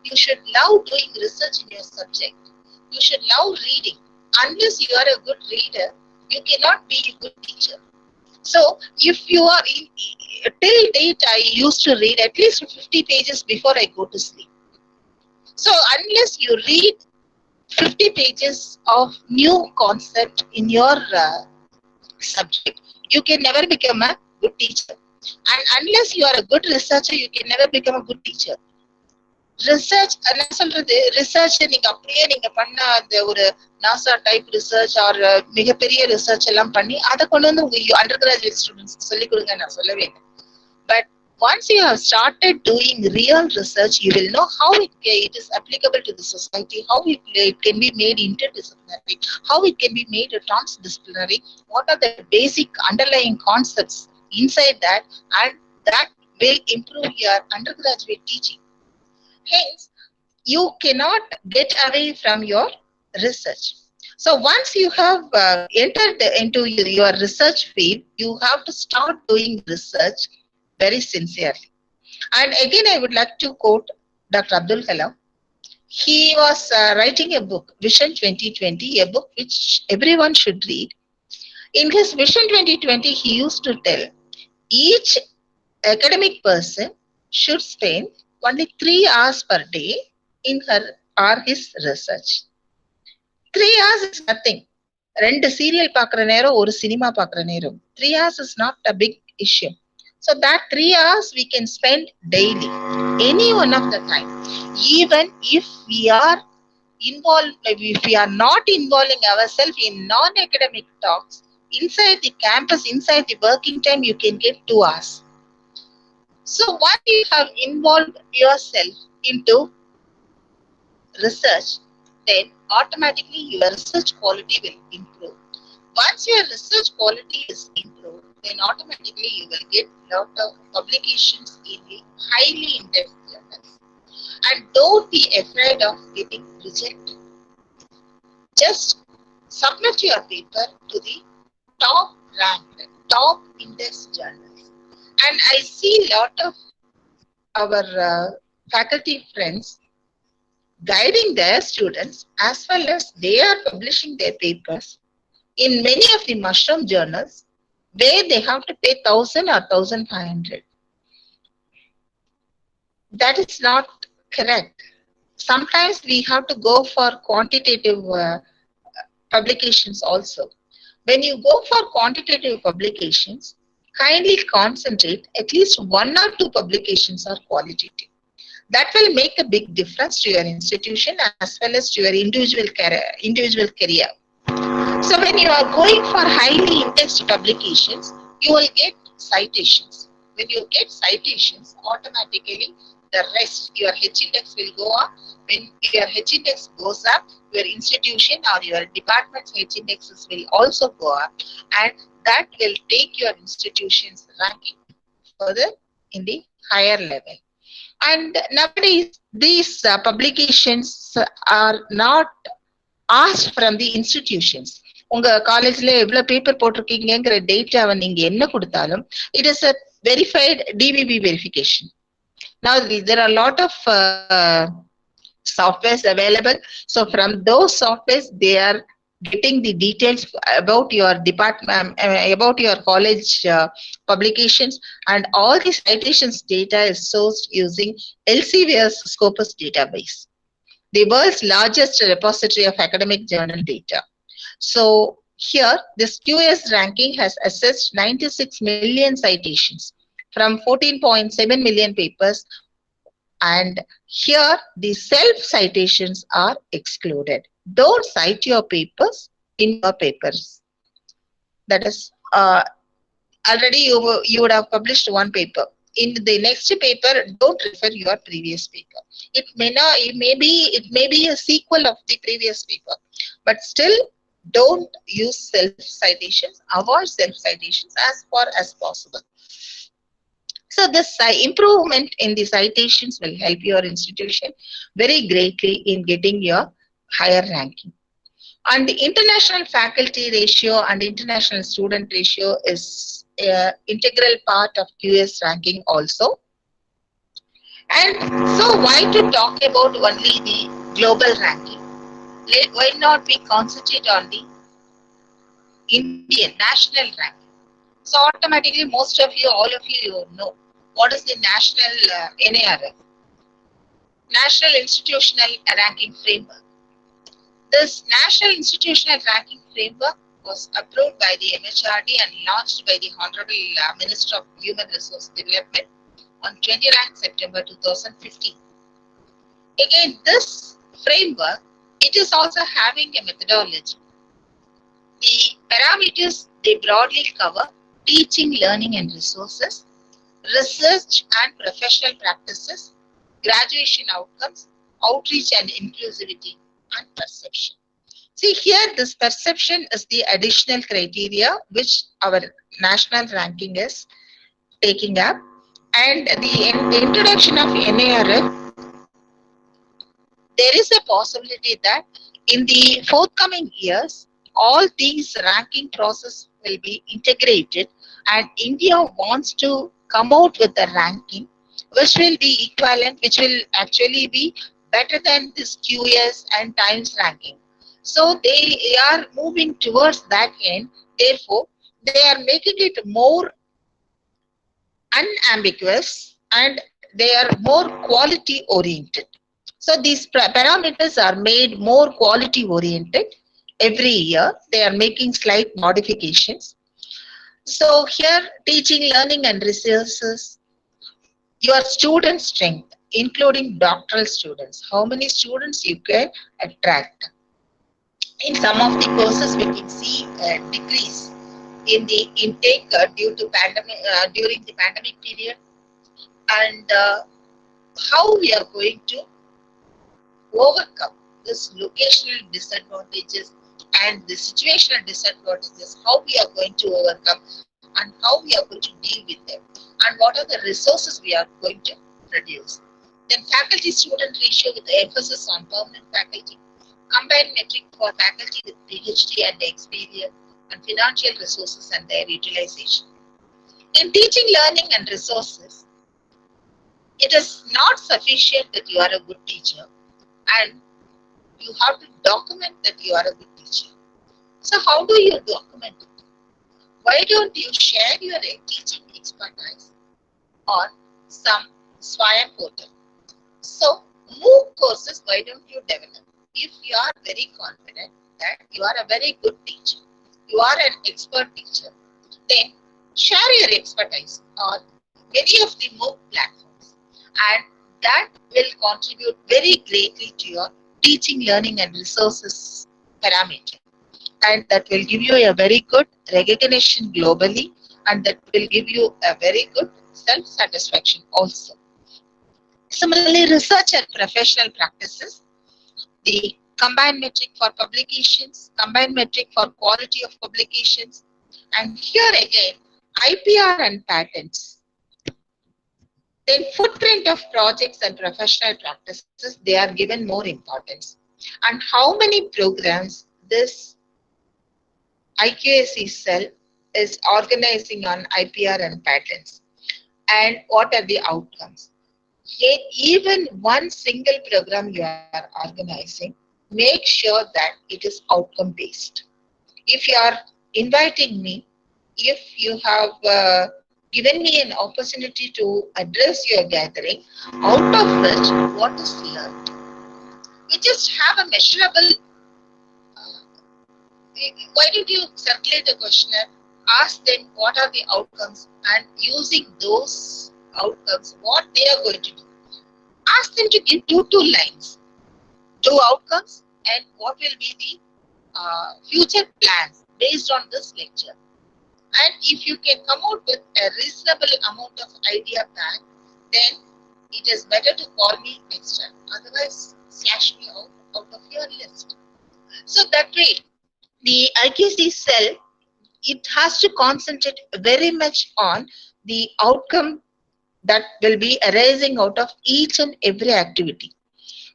S3: You should love doing research in your subject. You should love reading. Unless you are a good reader, you cannot be a good teacher. So, if you are till date, I used to read at least 50 pages before I go to sleep. So, unless you read 50 pages of new concept in your subject, you can never become a good teacher. And unless you are a good researcher, you can never become a good teacher. Research என்ன சொல்றது, research நீங்க அப்படியே நீங்க பண்ண அந்த ஒரு NASA type research R மிகப்பெரிய research எல்லாம் பண்ணி அதை கொண்டு வந்து உங்க அண்டர் கிராஜுவேட் ஸ்டூடெண்ட்ஸ்க்கு சொல்லிக் கொடுங்க நான் சொல்லவே இல்லை. But once you have started doing real research, you will know how it is applicable to the society, how it can be made interdisciplinary, how it can be made transdisciplinary, what are the basic underlying concepts inside that, and that will improve your undergraduate teaching. Hence, you cannot get away from your research. So once you have entered into your research field, you have to start doing research very sincerely. And again, I would like to quote Dr. Abdul Kalam. He was writing a book, Vision 2020, a book which everyone should read. In his Vision 2020, he used to tell each academic person should spend only 3 hours per day in her or his research. 3 hours is nothing. 2 serial பார்க்குற நேரம், ஒரு cinema பார்க்குற நேரம். 3 hours is not a big issue. So that 3 hours we can spend daily, any one of the time. Even if we are involved, if we are not involving ourselves in non-academic talks, inside the campus, inside the working time, you can get 2 hours. So once you have involved yourself into research, then automatically your research quality will improve. Once your research quality is improved, then automatically you will get a lot of publications in the highly in-depth journals. And don't be afraid of getting rejected. Just submit your paper to the top ranked, top index journals. And I see a lot of our faculty friends guiding their students as well as they are publishing their papers in many of the mushroom journals where they have to pay 1,000 or 1,500. That is not correct. Sometimes we have to go for quantitative publications also. When you go for quantitative publications, kindly concentrate at least 1 or 2 publications are qualitative. That will make a big difference to your institution as well as to your individual career. So when you are going for highly indexed publications, you will get citations. When you get citations, automatically the rest, your H index will go up. When your H index goes up, your institution or your department's H indexes will also go up, and that will take your institution's ranking further in the higher level. And nowadays, these publications are not asked from the institutions. உங்க காலேஜ்ல எவ்வளவு paper போட்டிருக்கீங்கிற டேட்டாவை நீங்க என்ன கொடுத்தாலும் it is a verified DBB verification. Now there are a lot of softwares available. So from those softwares, they are getting the details about your department, about your college publications, and all the citations data is sourced using Elsevier's Scopus database, the world's largest repository of academic journal data. So here, this QS ranking has assessed 96 million citations from 14.7 million papers, and here the self-citations are excluded. Don't cite your papers in your papers. That is, already you would have published one paper. In the next paper, don't refer your previous paper. It may be a sequel of the previous paper, but still don't use self-citations. Avoid self-citations as far as possible. So this improvement in the citations will help your institution very greatly in getting your higher ranking. And the international faculty ratio and international student ratio is an integral part of QS ranking also. And so why to talk about only the global ranking? Why not we concentrate on the Indian national ranking? So automatically most of you, all of you know what is the national NARF, National Institutional Ranking Framework. This National Institutional Ranking Framework was approved by the MHRD and launched by the Honorable Minister of Human Resource Development on 29th September 2015. Again, this framework, it is also having a methodology. The parameters, they broadly cover teaching, learning and resources, research and professional practices, graduation outcomes, outreach and inclusivity, and perception. See here, this perception is the additional criteria which our national ranking is taking up, and the introduction of NARF there is a possibility that in the forthcoming years, all these ranking process will be integrated, and India wants to come out with a ranking which will be equivalent, which will actually be better than this QS and Times ranking. So they are moving towards that end. Therefore, they are making it more unambiguous and they are more quality oriented. So these parameters are made more quality oriented every year. They are making slight modifications. So here, teaching, learning and resources, your student strength, including doctoral students, how many students you can attract. In some of the courses, we can see a decrease in the intake due to pandemic during the pandemic period, and how we are going to overcome this locational disadvantages and the situational disadvantages, how we are going to overcome and how we are going to deal with them, and what are the resources we are going to produce. Then faculty student ratio with emphasis on permanent faculty, combined metric for faculty with PhD and experience, and financial resources and their utilization. In teaching, learning and resources, it is not sufficient that you are a good teacher, and you have to document that you are a good teacher. So how do you document it? Why don't you share your teaching expertise on some Swayam portal? So MOOC courses, why don't you develop? If you are very confident that you are a very good teacher, you are an expert teacher, then share your expertise on many of the MOOC platforms, and that will contribute very greatly to your teaching, learning and resources parameter, and that will give you a very good recognition globally, and that will give you a very good self-satisfaction also. Similarly, research and professional practices, the combined metric for publications, combined metric for quality of publications, and here again, IPR and patents. Then footprint of projects and professional practices, they are given more importance. And how many programs this IQAC cell is organizing on IPR and patents, and what are the outcomes. Yet even one single program you are organizing, make sure that it is outcome based. If you are inviting me, if you have given me an opportunity to address your gathering, out of which what is learned, we just have a measurable. Why don't you circulate a questionnaire, ask them what are the outcomes, and using those outcomes, what they are going to do. Ask them to give two lines, 2 outcomes, and what will be the future plans based on this lecture. And if you can come out with a reasonable amount of idea bank, then it is better to call me next time. Otherwise, slash me out of your list. So that way, the IQC cell, it has to concentrate very much on the outcome that will be arising out of each and every activity.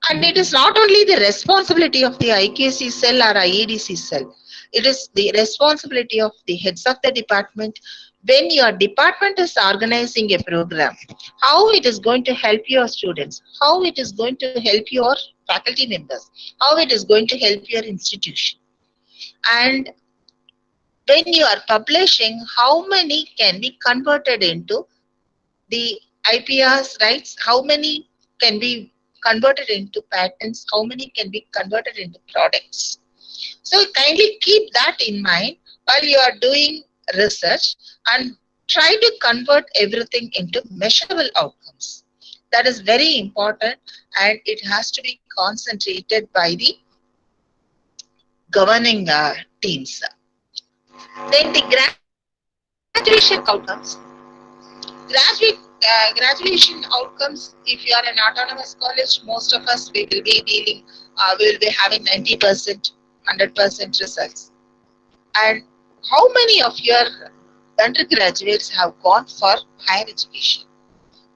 S3: And it is not only the responsibility of the IQC cell or IEDC cell, it is the responsibility of the heads of the department. When your department is organizing a program, how it is going to help your students, how it is going to help your faculty members, how it is going to help your institution. And when you are publishing, how many can be converted into the IPR's rights, how many can be converted into patents, how many can be converted into products. So kindly keep that in mind while you are doing research, and try to convert everything into measurable outcomes. That is very important, and it has to be concentrated by the governing teams. Then the graduation outcomes. Graduation outcomes, if you are an autonomous college, most of us, we will be dealing, we will be having 90%, 100% results. And how many of your undergraduates have gone for higher education?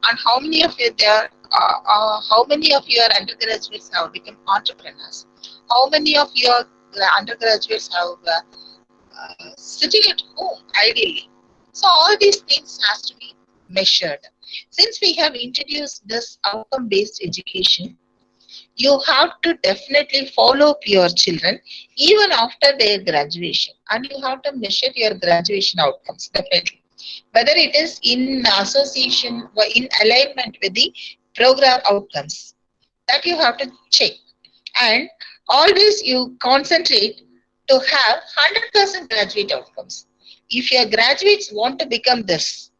S3: And how many of you they are how many of your undergraduates have become entrepreneurs? How many of your undergraduates have sitting at home ideally? So all these things has to be measured. Since we have introduced this outcome-based education, you have to definitely follow up your children even after their graduation, and you have to measure your graduation outcomes definitely, whether it is in association or in alignment with the program outcomes, that you have to check. And always you concentrate to have 100% graduate outcomes. If your graduates want to become this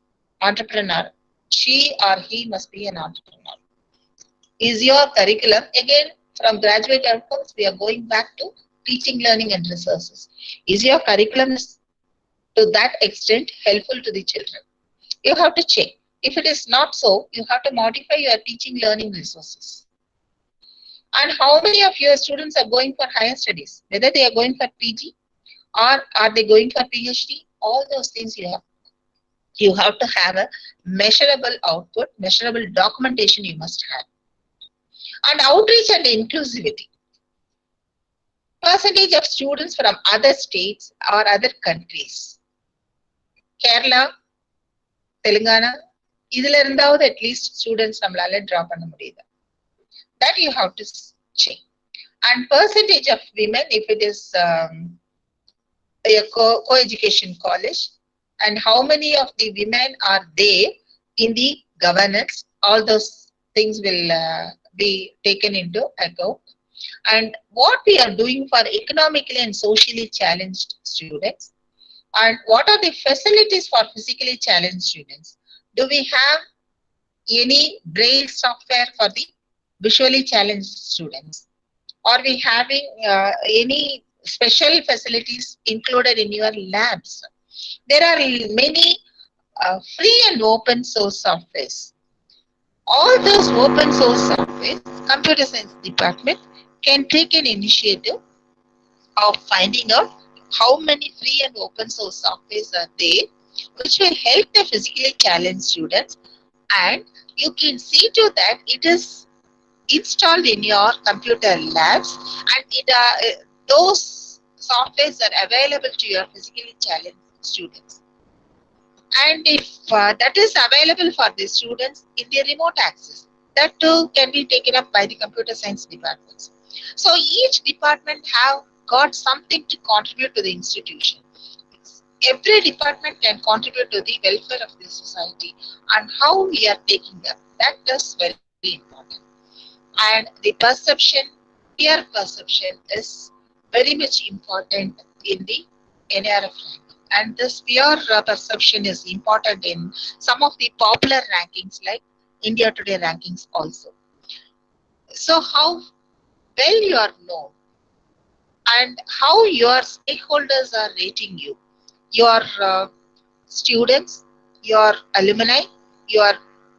S3: entrepreneur, she or he must be an entrepreneur. Is your curriculum, again from graduate outcomes, we are going back to teaching, learning and resources. Is your curriculum to that extent helpful to the children? You have to check. If it is not so, you have to modify your teaching, learning resources. And how many of your students are going for higher studies? Whether they are going for PG or are they going for PhD? All those things you have. You have to have a measurable output, measurable documentation you must have. And outreach and inclusivity. Percentage of students from other states or other countries. Kerala, Telangana, இதுல இருந்தாவது at least students நம்மளால draw பண்ண முடியுது. That you have to check. And percentage of women, if it is a co-education college, and how many of the women are there in the governance, all those things will be taken into account. And what we are doing for economically and socially challenged students, and what are the facilities for physically challenged students? Do we have any braille software for the visually challenged students? Are we having any special facilities included in your labs? There are many free and open source softwares. All those open source software, computer science department can take an initiative of finding out how many free and open source softwares are there, which will help the physically challenged students, and you can see to that it is installed in your computer labs, and those softwares are available to your physically challenged students. And if that is available for the students in the remote access, that too can be taken up by the computer science departments. So each department have got something to contribute to the institution. Every department can contribute to the welfare of the society, and how we are taking them, that is very important. And the perception, peer perception is very much important in the NRF ranking. And this peer perception is important in some of the popular rankings like India Today rankings also. So how well you are known and how your stakeholders are rating you, your students, your alumni, your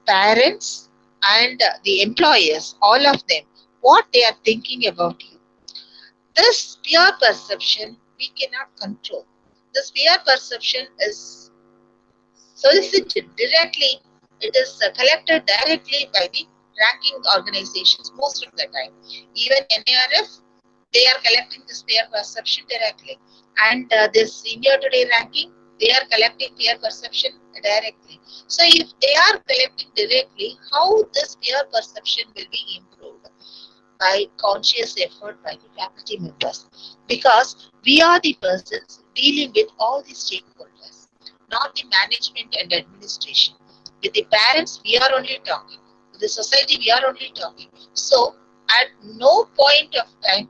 S3: parents and the employers, all of them, what they are thinking about you. This peer perception we cannot control. This peer perception is solicited directly, it is collected directly by the ranking organizations most of the time. Even NARF, they are collecting this peer perception directly. And this India Today ranking, they are collecting peer perception directly. So if they are collecting directly, how this peer perception will be improved? By conscious effort by the faculty members. Because we are the persons dealing with all the stakeholders, not the management and administration. With the parents, we are only talking. With the society, we are only talking. So at no point of time,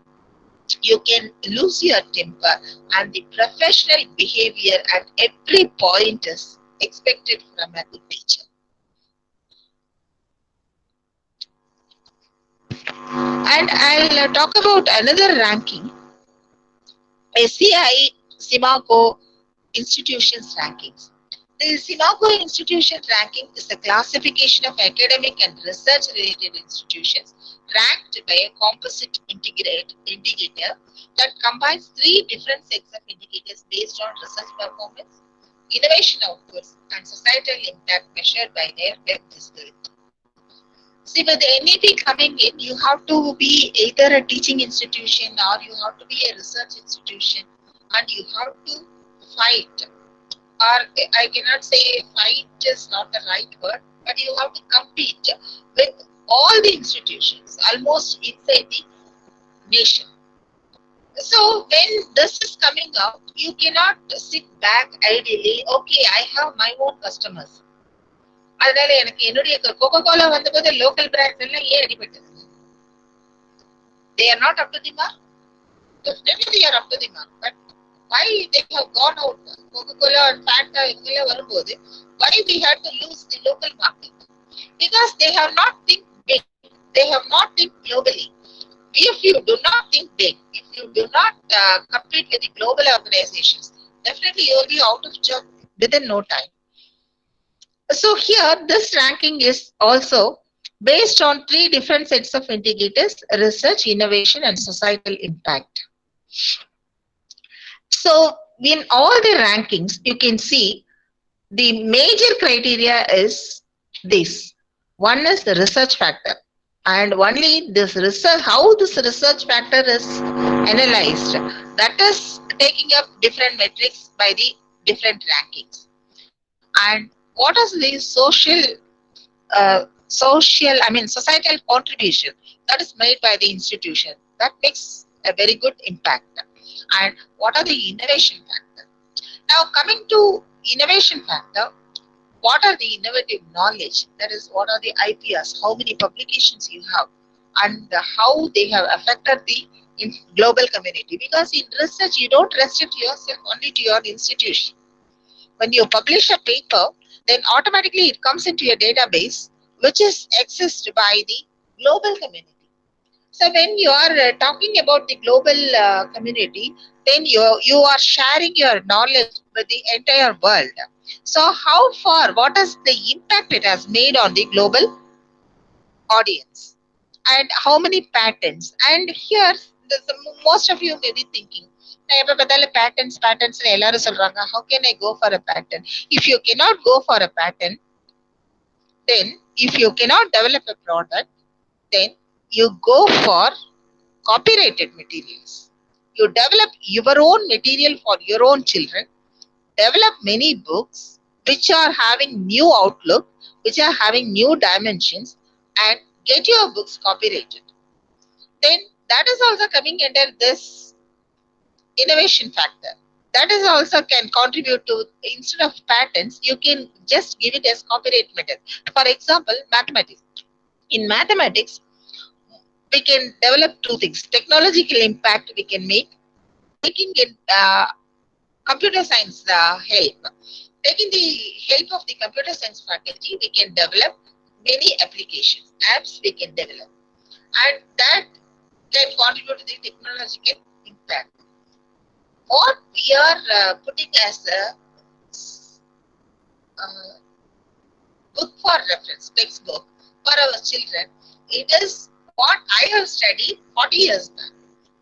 S3: you can lose your temper, and the professional behavior at every point is expected from a good teacher. And I'll talk about another ranking, HEI SIMACO institutions rankings. The SIMACO institutions ranking is a classification of academic and research related institutions ranked by a composite indicator that combines three different sets of indicators based on research performance, innovation outputs, and societal impact measured by their web visibility. See, with NEP coming in, you have to be either a teaching institution or you have to be a research institution, and you have to fight. Or I cannot say fight is not the right word, but you have to compete with all the institutions almost inside the nation. So when this is coming out, you cannot sit back idly. Okay, I have my own customers. அதனால எனக்கு என்னுடைய Coca-Cola வந்தபோது local brands எல்லாம் ஏன் அடிபட்டது? They are not up to the mark. Definitely they are up to the mark. But why they have gone out? Coca-Cola and Fanta இவங்களே வரும்போது why we had to lose the local market? Because they have not think big. They have not think globally. If you do not think big, if you do not compete with the global organizations, definitely you will be out of job within no time. So here, this ranking is also based on 3 different sets of indicators: research, innovation, and societal impact. So in all the rankings, you can see the major criteria is this. One is the research factor. And only this research, how this research factor is analyzed, that is taking up different metrics by the different rankings. And what is the societal contribution that is made by the institution? That makes a very good impact. And what are the innovation factor? Now coming to innovation factor, what are the innovative knowledge? That is, what are the IPs? How many publications you have, and how they have affected the global community? Because in research, you don't restrict yourself only to your institution. When you publish a paper, then automatically it comes into your database, which is accessed by the global community. So when you are talking about the global community, then you are sharing your knowledge with the entire world. So how far, what is the impact it has made on the global audience, and how many patents? And here, most of you may be thinking, patents, how can I go for a patent? If you cannot go for a patent, then if you cannot develop a product, then you go for copyrighted materials. You develop your own material for your own children, develop many books which are having new outlook, which are having new dimensions, and get your books copyrighted. Then that is also coming under this innovation factor. That is also can contribute to, instead of patents, you can just give it as copyright method. For example, mathematics. In mathematics, we can develop 2 things. Technological impact we can make, taking in computer science help. Taking the help of the computer science faculty, we can develop many applications, apps we can develop. And that can contribute to the technological impact. What we are putting as a book for reference, textbook for our children, it is what I have studied 40 years back.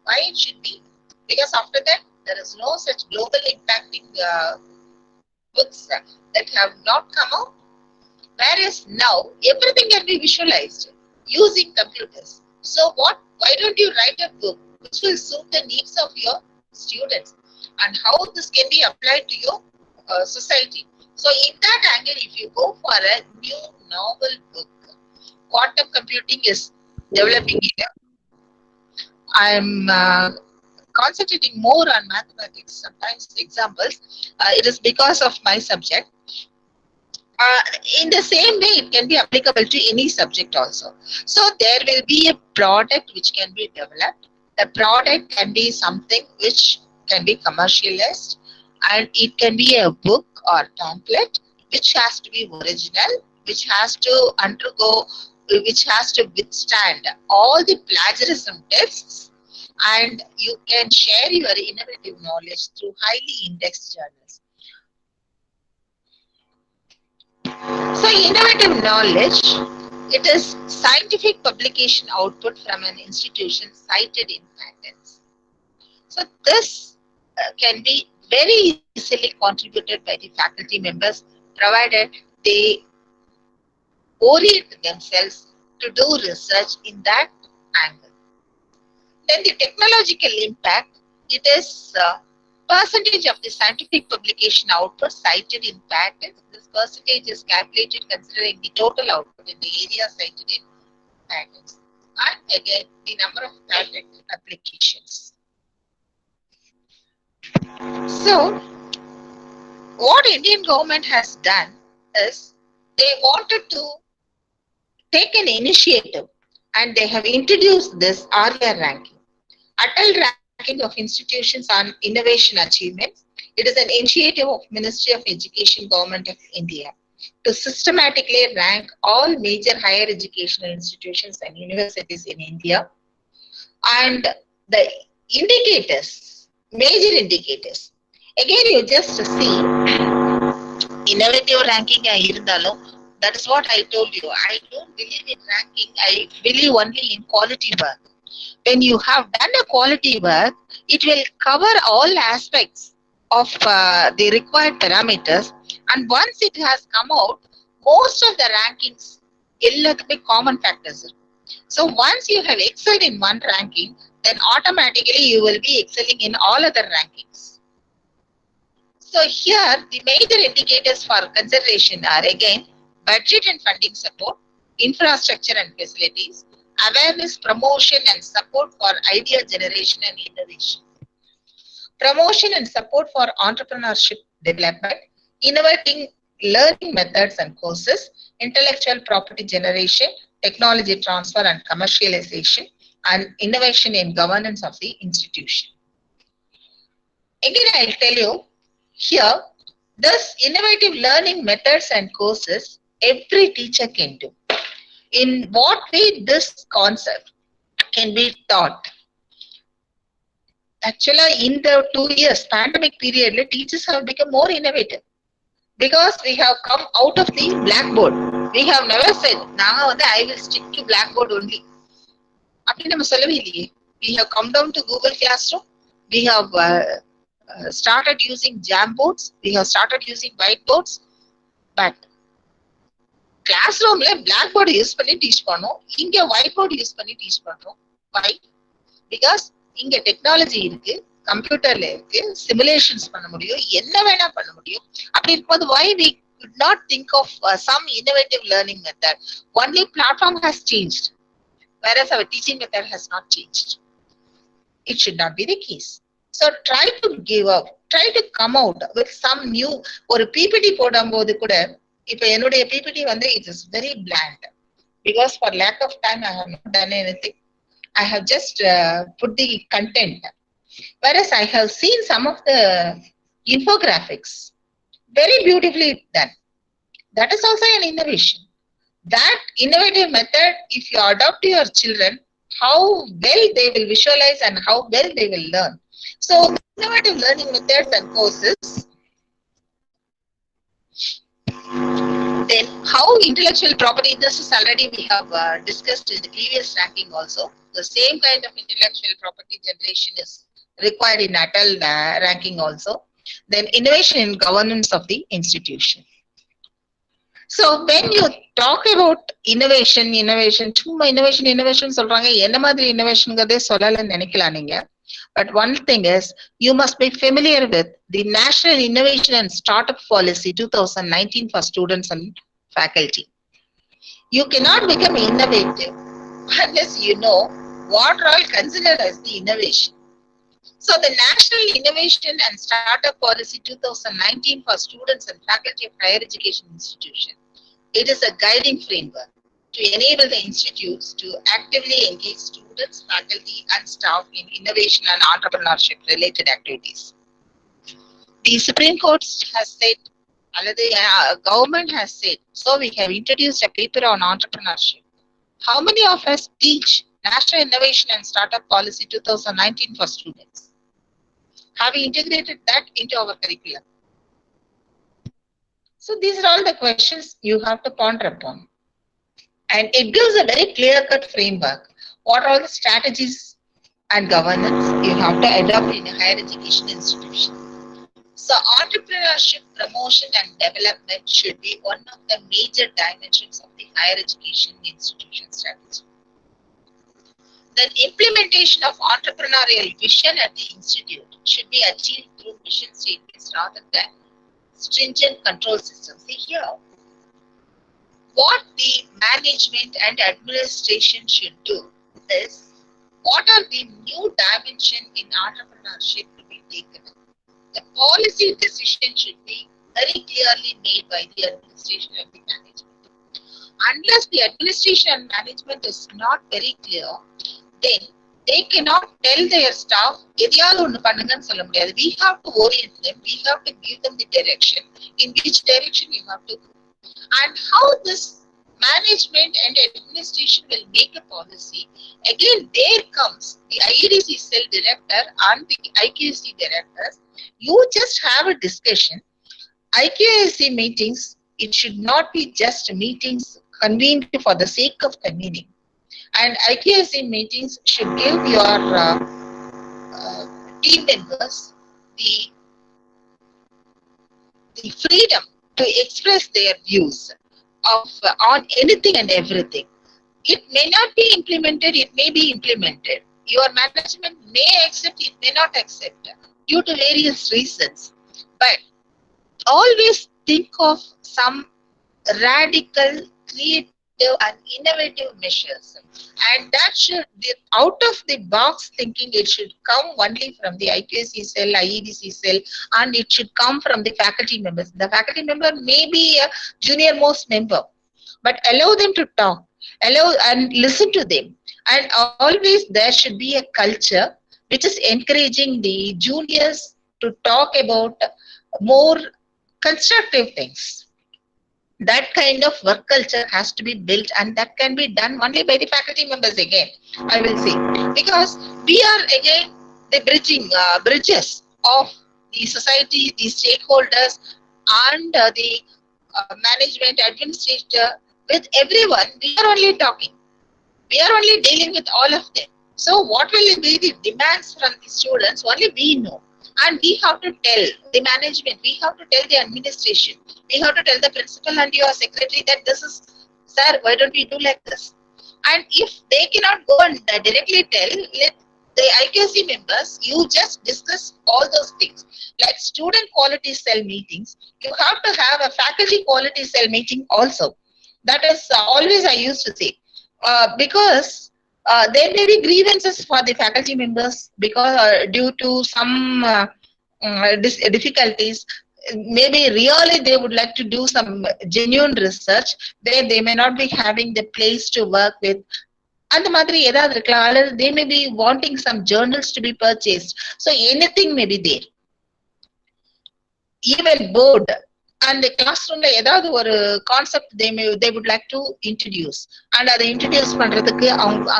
S3: Why it should be? Because after that, there is no such global impacting books that have not come out. Whereas now, everything can be visualized using computers. So why don't you write a book which will suit the needs of your students, and how this can be applied to your society? So in that angle, if you go for a new novel book, quantum computing is developing here. I'm concentrating more on mathematics, sometimes examples. It is because of my subject. In the same way, it can be applicable to any subject also. So there will be a product which can be developed. The product can be something which can be commercialized, and it can be a book or pamphlet which has to be original, which has to undergo, which has to withstand all the plagiarism tests, and you can share your innovative knowledge through highly indexed journals. So innovative knowledge, it is scientific publication output from an institution cited in patents. So this can be very easily contributed by the faculty members, provided they orient themselves to do research in that angle. Then the technological impact, it is percentage of the scientific publication output cited in patents. This percentage is calculated considering the total output in the area cited in patents. And again, the number of patent applications. So, what Indian government has done is they wanted to take an initiative and they have introduced this ARIA ranking. Untitled Ranking of Institutions on Innovation Achievements. It is an initiative of Ministry of Education, Government of India to systematically rank all major higher educational institutions and universities in India. And the indicators, major indicators. Again, you just see innovative ranking. That is what I told you. I don't believe in ranking. I believe only in quality work. When you have done a quality work, it will cover all aspects of the required parameters. And once it has come out, most of the rankings will common factors. So once you have excelled in one ranking, then automatically you will be excelling in all other rankings. So here, the major indicators for consideration are again, budget and funding support, infrastructure and facilities, awareness, promotion and support for idea generation and innovation, promotion and support for entrepreneurship development, innovating learning methods and courses, intellectual property generation, technology transfer and commercialization, and innovation in governance of the institution. Again, I'll tell you here, this innovative learning methods and courses, every teacher can do. In what way this concept can be taught? Actually, in the 2 years pandemic period, the teachers have become more innovative because we have come out of the blackboard. We have never said, now I will stick to blackboard only. We have come down to Google Classroom. We have started using Jamboards. We have started using whiteboards. But classroom blackboard use panni teach pannom, inga whiteboard use panni teach pandrom. Why? Because inga technology irukku, computer la irukku, simulations panna mudiyum, enna vena panna mudiyum. Apdi irukkodhu, why we could not think of some innovative learning method? Only platform has changed, whereas our teaching method has not changed. It should not be the case. So try to give up, try to come out with some new, or PPT podambodhu kuda. If என்னுடைய PPT it is very bland because for lack of time I have not done anything. I have just put the content, whereas I have seen some of the infographics very beautifully done. That is also an innovation. That innovative method, if you adopt to your children, how well they will visualize and how well they will learn. So innovative learning methods and courses. Then how intellectual property, this is already we have discussed in the previous ranking also. The same kind of intellectual property generation is required in Untitled ranking also. Then innovation in governance of the institution. So when you talk about innovation, சொல்றாங்க, என்ன மாதிரி innovationங்கதே சொல்லலன்னு நினைக்கலாம் நீங்க. But one thing is, you must be familiar with the National Innovation and Startup Policy 2019 for students and faculty. You cannot become innovative unless you know what are all considered as the innovation. So the National Innovation and Startup Policy 2019 for students and faculty of higher education institutions, it is a guiding framework to enable the institutes to actively engage students, faculty and staff in innovation and entrepreneurship related activities. The Supreme Court has said, the government has said, so we have introduced a paper on entrepreneurship. How many of us teach National Innovation and Startup Policy 2019 for students? Have we integrated that into our curriculum? So these are all the questions you have to ponder upon. And it gives a very clear-cut framework. What are the strategies and governance you have to adopt in a higher education institution? So entrepreneurship promotion and development should be one of the major dimensions of the higher education institution strategy. The implementation of entrepreneurial vision at the institute should be achieved through mission statements rather than stringent control systems. See here, what the management and administration should do is, what are the new dimensions in entrepreneurship to be taken up? The policy decision should be very clearly made by the administration and the management. Unless the administration and management is not very clear, then they cannot tell their staff, we have to orient them, we have to give them the direction, in which direction you have to go. And how this management and administration will make a policy, again there comes the IEDC cell director and the IQAC directors. You just have a discussion. IQAC meetings, it should not be just meetings convened for the sake of convening. And IQAC meetings should give your team members the freedom to express their views of on anything and everything. It may not be implemented, it may be implemented. Your management may accept, it may not accept due to various reasons. But always think of some radical, creative and innovative measures. And that should be out of the box thinking. It should come only from the IQAC cell, IEDC cell, and it should come from the faculty members. The faculty member may be a junior most member, but allow them to talk, allow and listen to them. And always there should be a culture which is encouraging the juniors to talk about more constructive things. That kind of work culture has to be built, and that can be done only by the faculty members again, I will say. Because we are again the bridges of the society, the stakeholders and the management, administrator, with everyone. We are only talking. We are only dealing with all of them. So what will be the demands from the students? Only we know. And we have to tell the management, we have to tell the administration, we have to tell the principal and your secretary that this is, sir, why don't we do like this? And if they cannot go and directly tell, let the IQAC members, you just discuss all those things. Like student quality cell meetings, you have to have a faculty quality cell meeting also. That is always I used to say. Because there may be grievances for the faculty members because due to some difficulties. Maybe really they would like to do some genuine research. They may not be having the place to work with. And they may be wanting some journals to be purchased. So anything may be there. Even board and the classroom concept they would like to introduce. And அதை introduce பண்றதுக்கு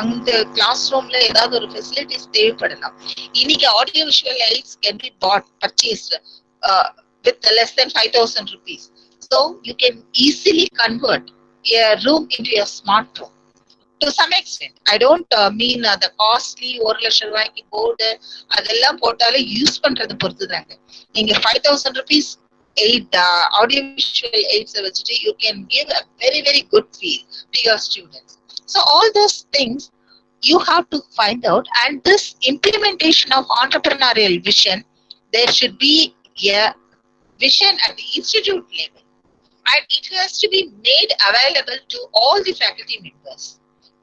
S3: அந்த classroomல ஏதாவது ஒரு facilities தேவைப்படலாம். இன்னைக்கு audio visual aids can be bought, purchased with less than 5,000 rupees. So you can easily convert a room into a smart room. To some extent, I don't mean the costly 1 lakh ரூபாய்க்கு board அதெல்லாம் போட்டாலே use பண்றது பொறுத்துதாங்க. நீங்க 5,000 rupees audio visual aids, you can give a very, very good feel to your students. So all those things you have to find out, and this implementation of entrepreneurial vision, there should be a vision at the institute level, and it has to be made available to all the faculty members.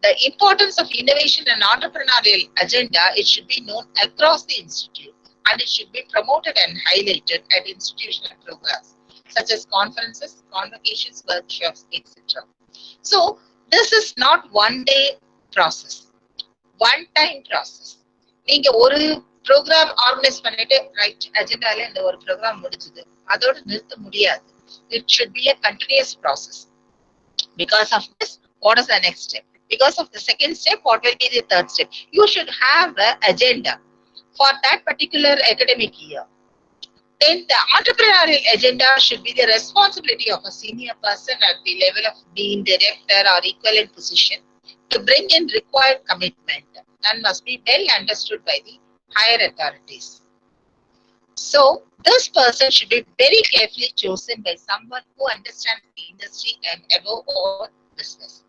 S3: The importance of innovation and entrepreneurial agenda, it should be known across the institute, and it should be promoted and highlighted at institutional programs such as conferences, convocations, workshops, etc. So this is not one day process, one time process. நீங்க ஒரு program organize பண்ணிட்டு right agendaல இந்த ஒரு program முடிஞ்சது அதோட நிறுத்த முடியாது. It should be a continuous process. Because of this, what is the next step? Because of the second step, what will be the third step? You should have an agenda for that particular academic year. Then the entrepreneurial agenda should be the responsibility of a senior person at the level of dean, director or equivalent position to bring in required commitment and must be well understood by the higher authorities. So this person should be very carefully chosen by someone who understands the industry and above all business.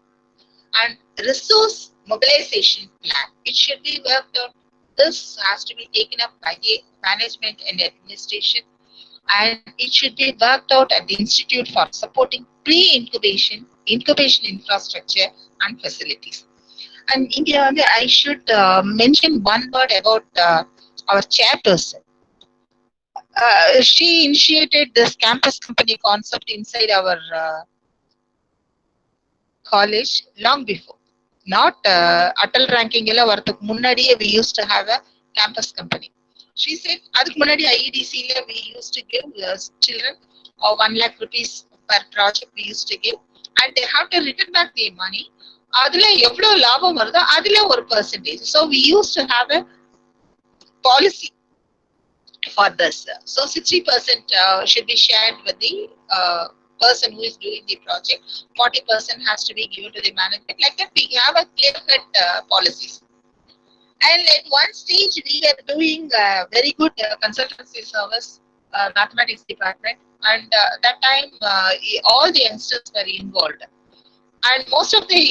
S3: And resource mobilization plan, it should be worked out. This has to be taken up by the management and administration, and it should be worked out at the institute for supporting pre-incubation, incubation infrastructure and facilities. And India, I should mention one word about our chairperson. She initiated this campus company concept inside our college long before. Not Atal ranking illa varthuk munnadiye we used to have a campus company. She said aduk munnadi IEDC la we used to give children 1 lakh rupees per project we used to give, and they have to return back the money. Adula evlo labam varudho adula or percentage. So we used to have a policy for this. So 60% should be shared with the person who is doing the project. 40% has to be given to the management. Like that, we have a clear-cut policies. And at one stage, we were doing very good consultancy service, mathematics department, and that time all the youngsters were involved, and most of the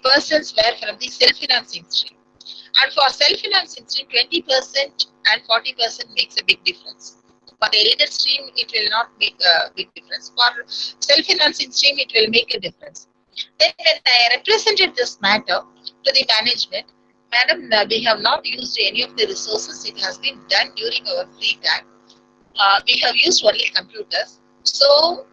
S3: persons were from the self-financing stream. And for self-financing stream, 20% and 40% makes a big difference. For the aided stream, it will not make a big difference. For self-financing stream, it will make a difference. Then when I represented this matter to the management, madam, we have not used any of the resources. It has been done during our free time. We have used only computers. So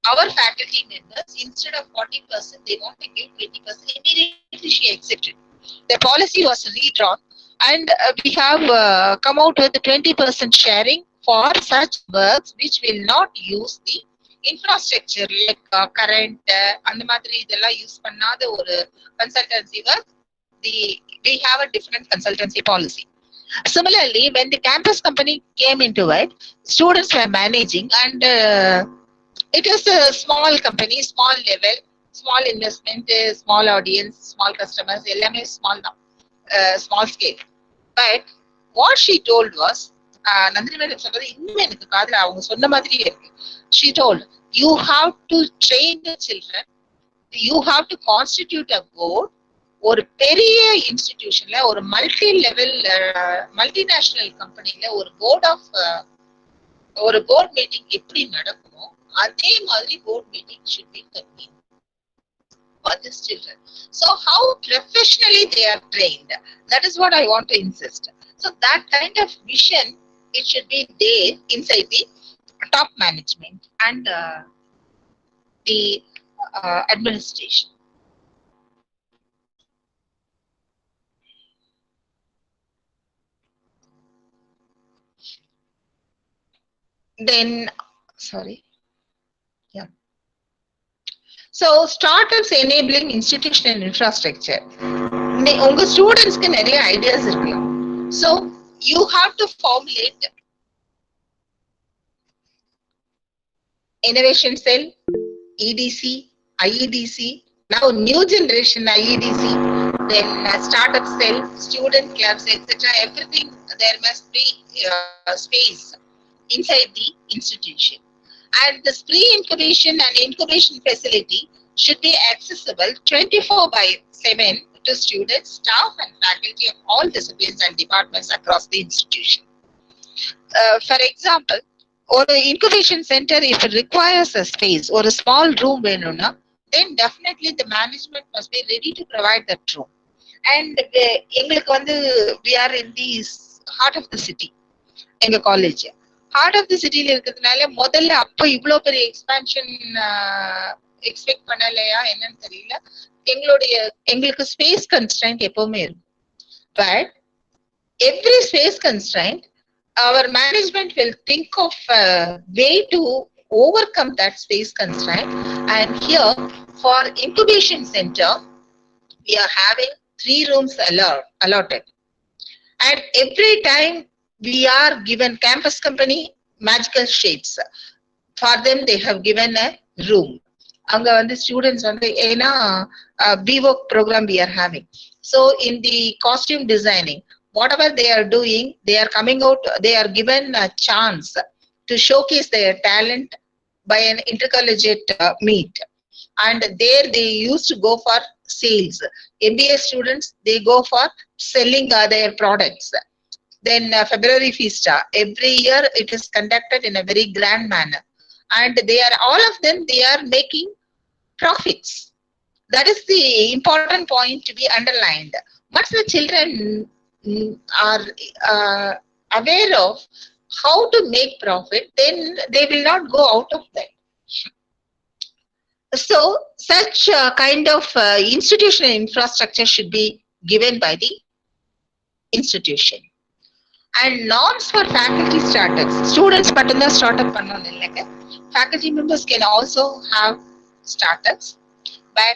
S3: our faculty members, instead of 40%, they want to give 20%. Immediately she accepted. The policy was redrawn, and we have come out with the 20% sharing for such works which will not use the infrastructure like current and the madri idella use pannada or consultancy work. We have a different consultancy policy. Similarly, when the campus company came into it, students were managing, and it is a small company, small level, small investment, small audience, small customers, ellame small now, small scale. But what she told was, she told, you have to train the children, you have to constitute a board, ஒரு பெரிய இன்ஸ்டிடியூஷன்ல ஒரு multi level multinational கம்பெனில ஒரு board meeting எப்படி நடக்குமோ அதே மாதிரி board meeting should be convened for these children. So how professionally they are trained, that is what I want to insist. So that kind of vision, it should be there inside the top management and the administration. Then, sorry. Yeah. So, startups enabling institutional infrastructure. Unga students ku nariya ideas irukkalam. So, you have to formulate innovation cell, EDC, IEDC, now new generation IEDC, then startup cell, student clubs, etc. Everything, there must be space inside the institution. And this pre-incubation and incubation facility should be accessible 24/7 to students, staff and faculty of all disciplines and departments across the institution. For example, or the incubation center, if it requires a space or a small room, then definitely the management must be ready to provide that room. And we are in the heart of the city, in the college. Heart of the city la irukradhunala modalla appo ivlo peri expansion expect பண்ணலையா என்னன்னு தெரியல. எங்களுக்கு space constraint எப்பவுமே இருக்கு. But every space constraint, our management will think of a way to overcome that space constraint. And here for incubation center, we are having 3 rooms allotted. And every time we are given campus company magical shades. For them, they have given a room. Anga the students BWork program we are having. So in the costume designing, whatever they are doing, they are coming out, they are given a chance to showcase their talent by an intercollegiate meet. And there they used to go for sales. MBA students, they go for selling their products. Then February Fiesta, every year it is conducted in a very grand manner. And they are, all of them, they are making profits. That is the important point to be underlined. Once the children are aware of how to make profit, then they will not go out of that. So such kind of institutional infrastructure should be given by the institution. And norms for faculty startups. Students மட்டும்தான் startup பண்ணணும் இல்லைங்க. Faculty members can also have startups, but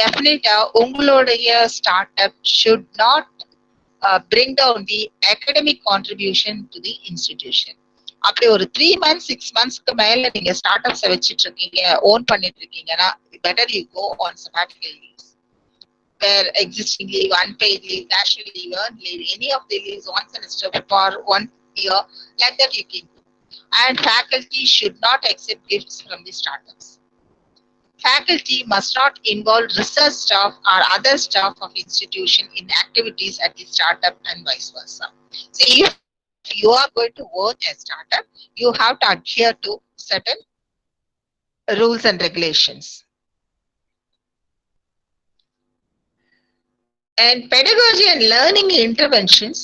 S3: definitely உங்களுடைய startup should not bring down the academic contribution to the institution. அப்படி ஒரு 3 months 6 monthsக்கு மேல நீங்க startups வச்சிட்டு இருக்கீங்க, ஓன் பண்ணிட்டு இருக்கீங்கன்னா, better you go on sabbatical leaves, where existing leave, unpaid leave, national leave, earned leave, any of the leaves, one semester for 1 year, like that you can do. And faculty should not accept gifts from the startups. Faculty must not involve research staff or other staff of institution in activities at the startup and vice versa. So if you are going to work as startup, you have to adhere to certain rules and regulations. And pedagogy and learning interventions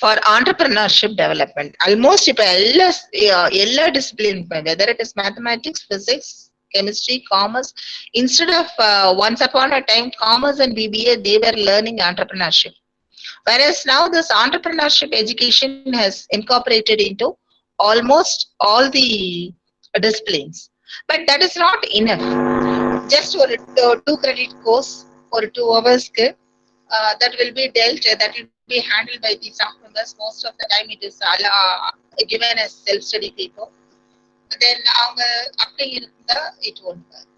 S3: for entrepreneurship development. Almost all discipline, whether it is mathematics, physics, chemistry, commerce, instead of once upon a time commerce and BBA, they were learning entrepreneurship. Whereas now this entrepreneurship education has incorporated into almost all the disciplines. But that is not enough. Just for a 2 credit course for 2 hours, that will be dealt, that will be handled by the staff members. Most of the time it is given as self-study paper. Then it won't work.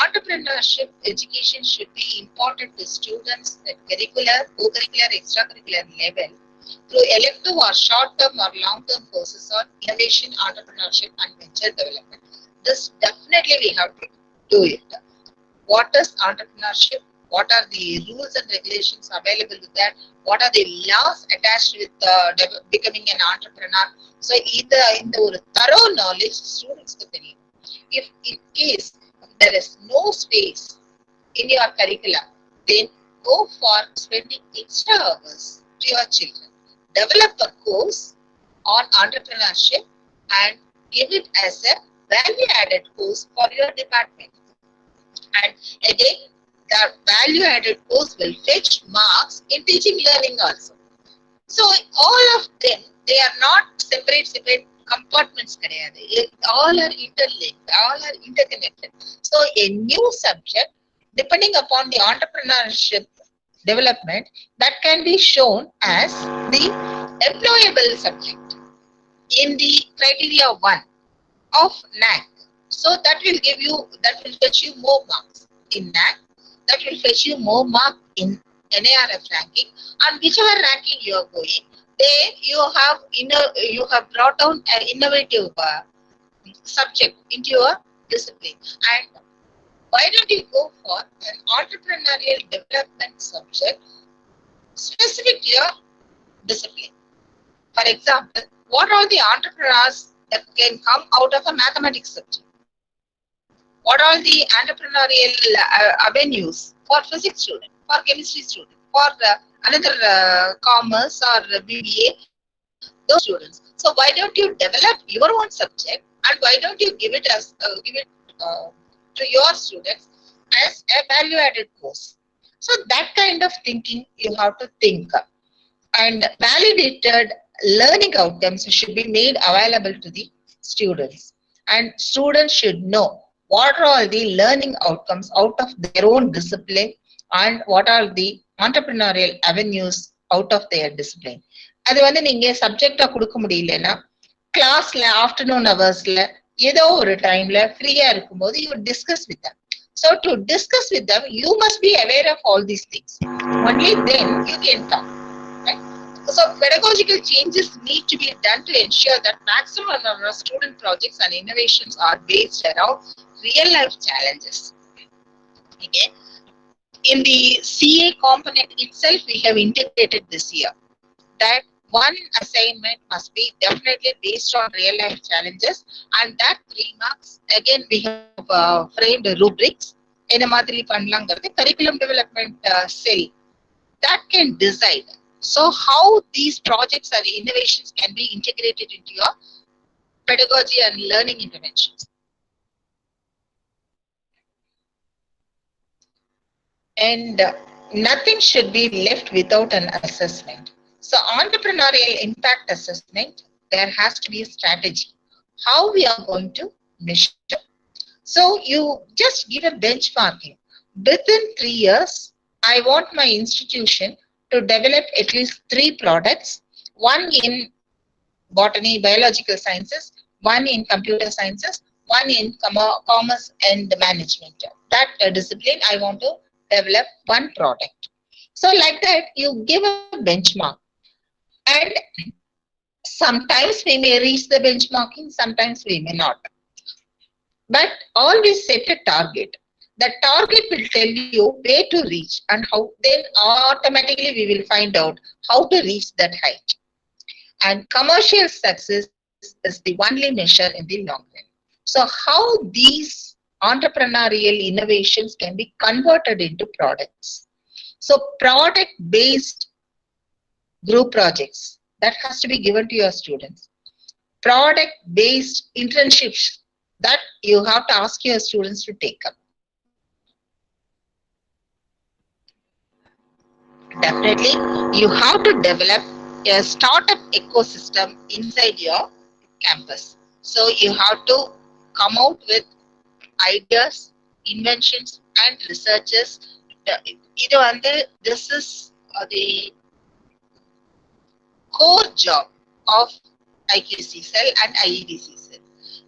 S3: Entrepreneurship education should be important to students at curricular, co-curricular, extracurricular level through elective or short-term or long-term courses on innovation, entrepreneurship and venture development. This definitely we have to do it. What is entrepreneurship? What are the rules and regulations available with that? What are the laws attached with becoming an entrepreneur? So either in the thorough knowledge students could be. If in case there is no space in your curriculum, then go for spending extra hours to your children. Develop a course on entrepreneurship and give it as a value-added course for your department. And again, the value-added course will fetch marks in teaching learning also. So all of them, they are not separate compartments. All are interlinked, all are interconnected. So a new subject, depending upon the entrepreneurship development, that can be shown as the employable subject in the criteria 1 of NAC. So that will give you, that will fetch you more marks in NAC. That will fetch you more mark in NARF ranking, and whichever ranking you are going, there you have brought down an innovative subject into your discipline. And why don't you go for an entrepreneurial development subject specific to your discipline? For example, what are the entrepreneurs that can come out of a mathematics subject? What are the entrepreneurial avenues for physics student, for chemistry student, for another commerce or BBA, those students? So why don't you develop your own subject, and why don't you give it to your students as a value-added course? So that kind of thinking you have to think. And validated learning outcomes should be made available to the students, and students should know what are all the learning outcomes out of their own discipline and what are the entrepreneurial avenues out of their discipline. அது வந்து நீங்க சப்ஜெக்டா கொடுக்க முடியலன்னா கிளாஸ்ல afternoon ஹவர்ஸ்ல ஏதோ ஒரு டைம்ல ஃப்ரீயா இருக்கும்போது you discuss with them. So to discuss with them, you must be aware of all these things. Only then you can talk. So pedagogical changes need to be done to ensure that maximum number of student projects and innovations are based around real life challenges. Okay. In the CA component itself, we have integrated this year that one assignment must be definitely based on real life challenges, and that 3 marks again we have framed rubrics in a madri panlangarthu curriculum development cell that can decide. So how these projects and innovations can be integrated into your pedagogy and learning interventions. And nothing should be left without an assessment. So entrepreneurial impact assessment, there has to be a strategy. How we are going to measure. So you just give a benchmarking. Within 3 years, I want my institution to develop at least 3 products, one in botany, biological sciences, one in computer sciences, one in commerce and management. That discipline, I want to develop one product. So like that, you give a benchmark. And sometimes we may reach the benchmarking, sometimes we may not. But always set a target. The target will tell you where to reach and how, then automatically we will find out how to reach that height. And commercial success is the only measure in the long run. So how these entrepreneurial innovations can be converted into products. So product-based group projects, that has to be given to your students. Product-based internships, that you have to ask your students to take up. Definitely, you have to develop a startup ecosystem inside your campus. So you have to come out with ideas, inventions and researches. This is the core job of IQC cell and IEDC cell.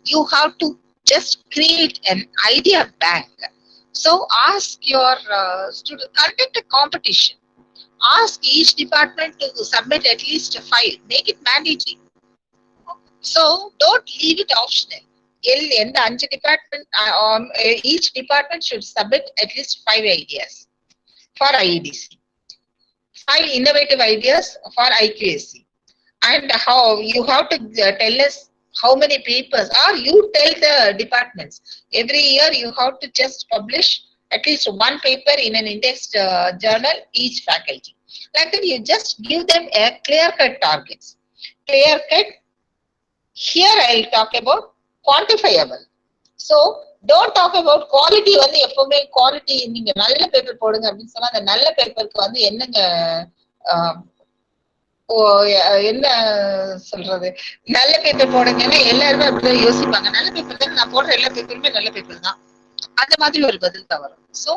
S3: You have to just create an idea bank. So ask your student, conduct a competition. Ask each department to submit at least 5. Make it mandatory. So don't leave it optional. Each department should submit at least 5 ideas for IEDC. 5 innovative ideas for IQSC. And how you have to tell us how many papers, or you tell the departments. Every year you have to just publish at least 1 paper in an indexed journal, each faculty. Like that, you just give them a clear-cut targets. Clear-cut. Here I'll talk about quantifiable. So don't talk about quality. Quality நீங்க நல்ல paper போடுங்க அப்படின்னு சொன்னா அந்த நல்ல பேப்பருக்கு என்னங்க என்ன சொல்றது, நல்ல பேப்பர் போடுங்கன்னா எல்லாருமே அப்படிதான் யோசிப்பாங்க. நல்ல பேப்பர் தான், நான் போடுற எல்லா பேப்பருமே நல்ல பேப்பர் தான். அந்த மாதிரி ஒரு பதில் தான் வரும். So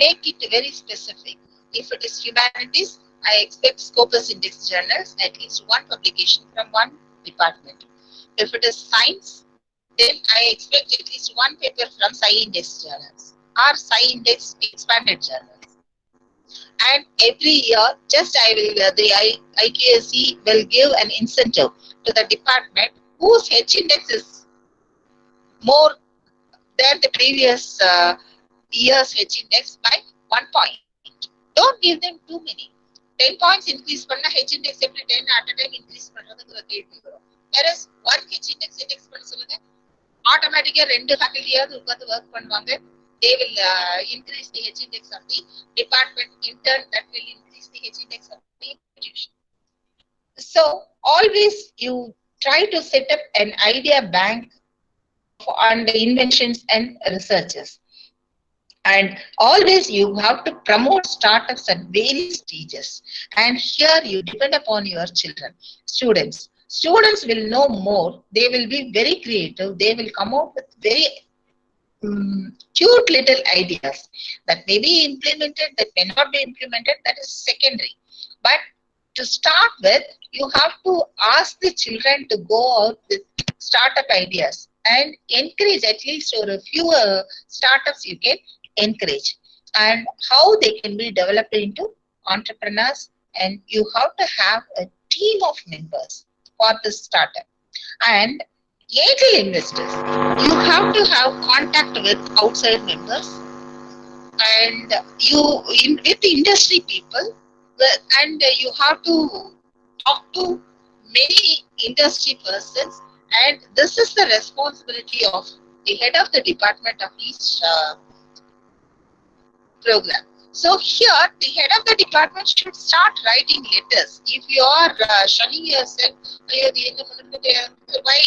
S3: make it very specific. If it is humanities, I expect Scopus Index journals, at least 1 publication from 1 department. If it is science, then I expect at least 1 paper from Sci-Index journals or Sci-Index expanded journals. And every year, just the IQSC will give an incentive to the department whose H-index is more than the previous year's H-index by 1 point. Don't give them too many. 10 points increase panna H-index every 10 at a time increase பண்றதுக்கு கேள்வி வரும். Whereas 1 H-index index பண்ண சொல்லுங்க, automatically 2 faculty உட்கார்ந்து work பண்ணுவாங்க. They will increase the H-index of the department. In turn, that will increase the H-index of the institution. So always you try to set up an idea bank on the inventions and researches. And always you have to promote startups at various stages. And here you depend upon your children, students. Students will know more. They will be very creative. They will come out with very cute little ideas that may be implemented, that may not be implemented. That is secondary. But to start with, you have to ask the children to go out with startup ideas and encourage at least or a few startups you can encourage, and how they can be developed into entrepreneurs. And you have to have a team of members for this startup. And angel investors, you have to have contact with outside members and with industry people, and you have to talk to many industry persons, and this is the responsibility of the head of the department of each program. So here, the head of the department should start writing letters. If you are shunning yourself, why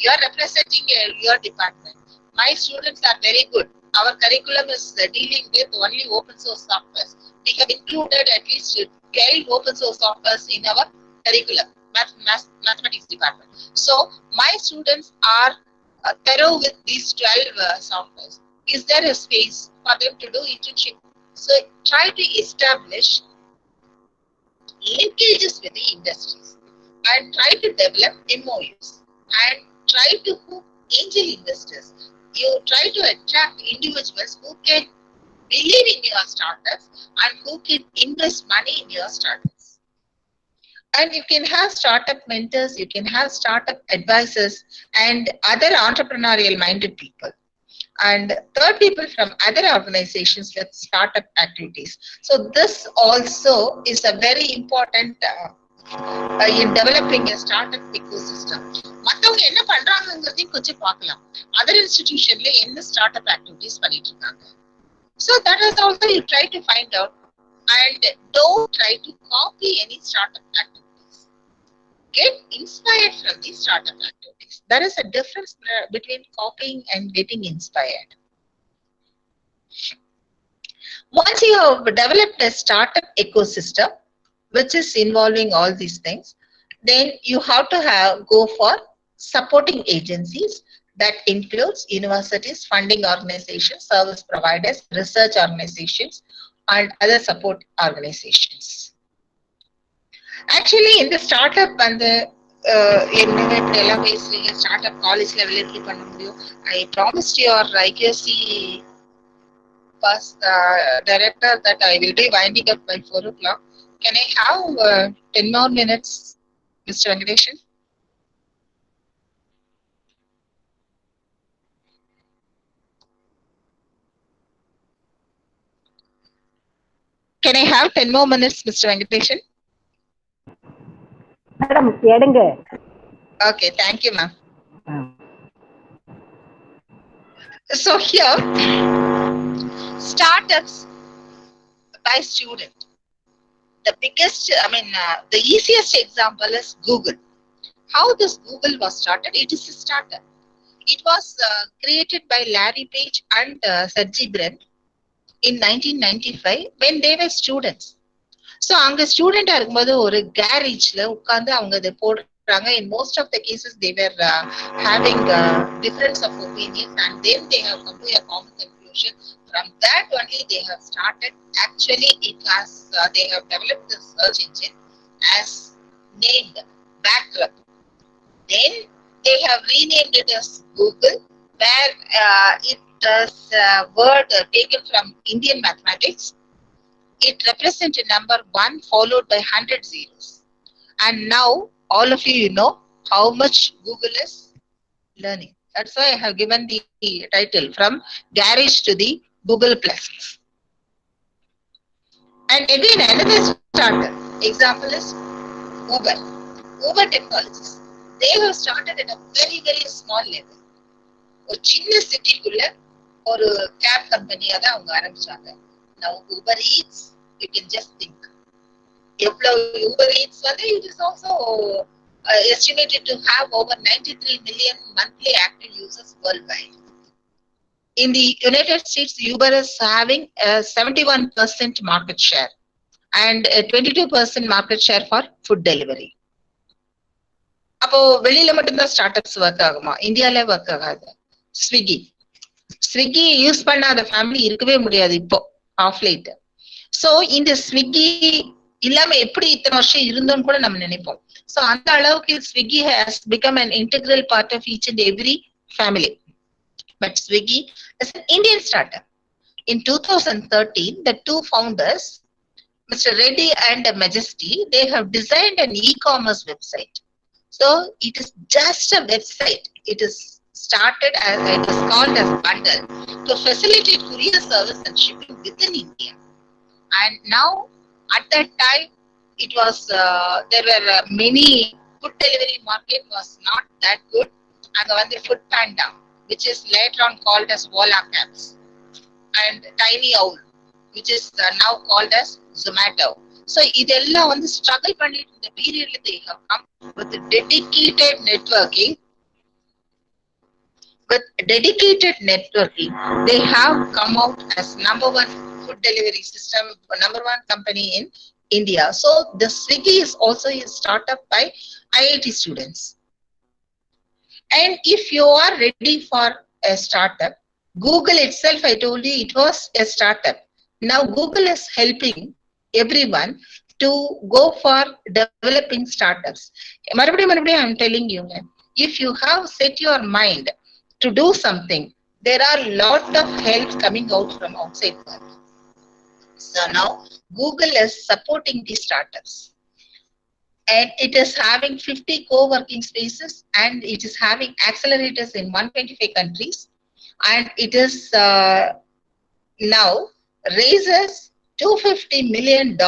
S3: you are representing your department? My students are very good. Our curriculum is dealing with only open source software. We have included at least 12 open source softwares in our curriculum, mathematics department. So my students are thorough with these 12 softwares. Is there a space for them to do internship? So try to establish linkages with the industries and try to develop MOUs and try to hook angel investors. You try to attract individuals who can believe in your startups and who can invest money in your startups. And you can have startup mentors, you can have startup advisors and other entrepreneurial minded people. And third, people from other organizations with startup activities. So this also is a very important in developing a startup ecosystem. மத்தவங்க என்ன பண்றாங்கங்கிறதையும் கொஞ்சம் பார்க்கலாம். Other institutionல என்ன startup activities பண்ணிட்டு இருக்காங்க. So that is also you try to find out, and don't try to copy any startup activities. Get inspired from these startup activities. There is a difference between copying and getting inspired. Once you have developed a startup ecosystem, which is involving all these things, then you have to go for supporting agencies. That includes universities, funding organizations, service providers, research organizations, and other support organizations. Actually, in the startup and the startup college level, I promised your IQC director that I will be winding up by 4 o'clock. Can I have 10 more minutes, Mr. Venkatesan? Can I have 10 more minutes, Mr. Venkatesan?
S1: Madam, edunga.
S3: Okay, thank you, ma'am. So here, startups by student. The biggest, the easiest example is Google. How this Google was started? It is a startup. It was created by Larry Page and Sergey Brin in 1995 when they were students. So, அவங்க ஸ்டூடெண்டா இருக்கும்போது ஒரு கேரேஜ்ல உட்கார்ந்து அவங்க இதை போடுறாங்க. In most of the cases, they were having difference of opinions, and then they have come to a common conclusion. From that only they have started. Actually, it has they have developed the search engine as named Backrub. Then they have renamed it as Google, where it is a word taken from Indian mathematics. It represents a number 1 followed by 100 zeros. And now all of you know how much Google is learning. That's why I have given the title from garage to the Google Plus. And again, another startup example is Uber. Uber Technologies. They have started at a very, very small level. ஒரு சின்ன சிட்டிக்குள்ள ஒரு gap கம்பெனியா தான் அவங்க ஆரம்பிச்சாங்க. Now Uber Eats, you can just think. Uber Eats, it is also estimated to have over 93 million monthly active users worldwide. In the United States, Uber is having a 71% market share and a 22% market share for food delivery. அப்போ வெளியில மட்டும்தான் startups work ஆகுமா? இந்தியால work ஆகாது. Swiggy use பண்ணாத family இருக்கவே முடியாது இப்போ ஆஃப் லைட். ஸோ இந்த ஸ்விக்கி இல்லாம எப்படி இத்தனை வருஷம் இருந்தோம்னு கூட நம்ம நினைப்போம். ஸோ அந்த அளவுக்கு Swiggy has become an integral part of each and every family. But Swiggy is an Indian startup. In 2013, the two founders Mr. Reddy and Majesty, they have designed an e-commerce website. So it is just a website. It is started as, it is called as bundle to facilitate courier service and shipping within India. And now at that time, it was, there were many, food delivery market was not that good. And one the Food Panda, which is later on called as Vola Cabs, and Tiny Owl, which is now called as Zomato. So, idella on the struggle pandit in the period they have come with dedicated networking. With dedicated networking, they have come out as #1 food delivery system, #1 company in India. So, the Swiggy is also a startup by IIT students. And if you are ready for a startup, Google itself, I told you, it was a startup. Now Google is helping everyone to go for developing startups. I'm telling you, if you have set your mind to do something, there are a lot of help coming out from outside world. So now Google is supporting these startups. And it is having 50 co-working spaces, and it is having accelerators in 125 countries. And it is now raises $250 million,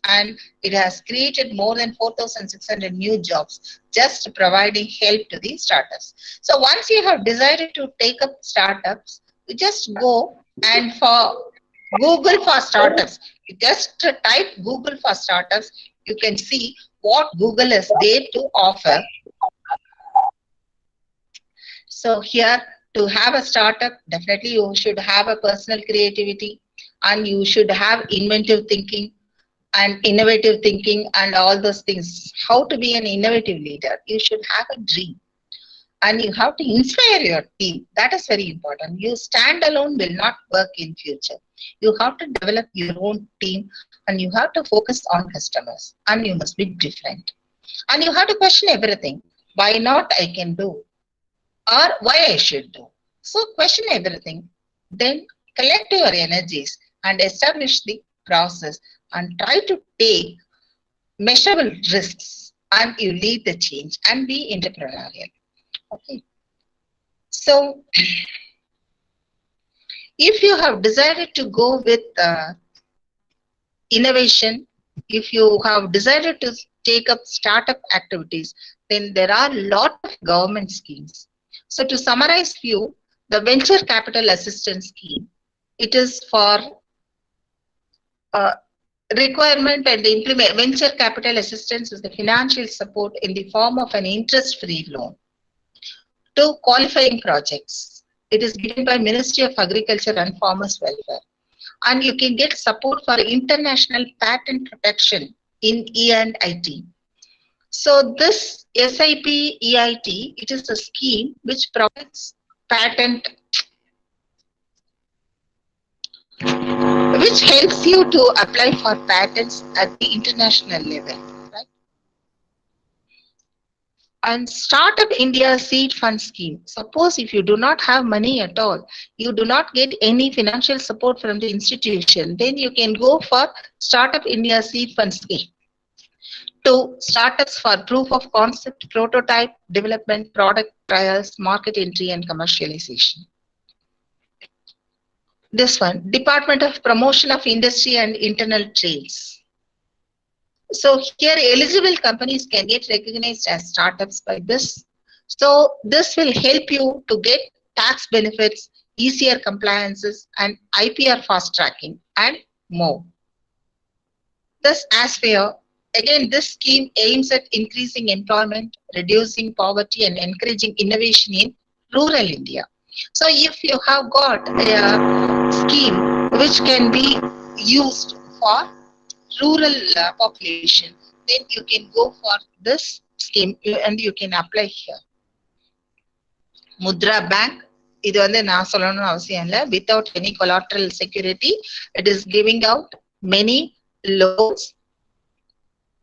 S3: and it has created more than 4,600 new jobs, just providing help to these startups. So once you have decided to take up startups, you just go and for Google for startups. You just type Google for startups, you can see what Google is there to offer. So here, to have a startup, definitely you should have a personal creativity, and you should have inventive thinking and innovative thinking and all those things. How to be an innovative leader? You should have a dream, and you have to inspire your team. That is very important. You stand alone will not work in future. You have to develop your own team, and you have to focus on customers, and you must be different. And you have to question everything. Why not I can do? Or why I should do. So question everything. Then collect your energies and establish the process and try to take measurable risks, and you lead the change and be entrepreneurial. Okay. So if you have decided to go with innovation, if you have decided to take up startup activities, then there are a lot of government schemes. So to summarize few, the Venture Capital Assistance Scheme, it is for requirement and implement. Venture Capital Assistance is the financial support in the form of an interest-free loan to qualifying projects. It is given by Ministry of Agriculture and Farmers Welfare. And you can get support for international patent protection in E&IT. So this SIP EIT, it is a scheme which provides patent, which helps you to apply for patents at the international level, right? And Startup India Seed Fund Scheme. Suppose if you do not have money at all, you do not get any financial support from the institution, then you can go for Startup India Seed Fund Scheme to startups for proof of concept, prototype, development, product trials, market entry, and commercialization. This one, Department of Promotion of Industry and Internal Trades. So here eligible companies can get recognized as startups by this. So this will help you to get tax benefits, easier compliances, and IPR fast tracking and more. Thus, as for again, this scheme aims at increasing employment, reducing poverty, and encouraging innovation in rural India. So if you have got a scheme which can be used for rural population, then you can go for this scheme and you can apply here. Mudra Bank, without any collateral security, it is giving out many loans.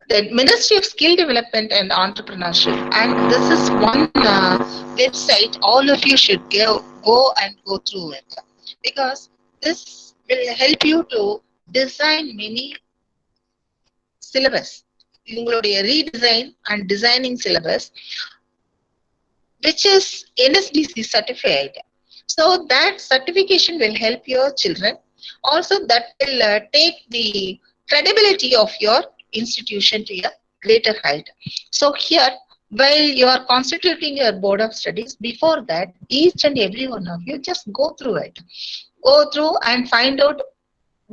S3: The Ministry of Skill Development and Entrepreneurship, and this is one website all of you should go and go through it, because this will help you to design many syllabus, உங்களுடைய redesign and designing syllabus, which is NSDC certified. So that certification will help your children. Also, that will take the credibility of your institution to a greater height. So here, while you are constituting your board of studies, before that, each and every one of you just go through it. Go through and find out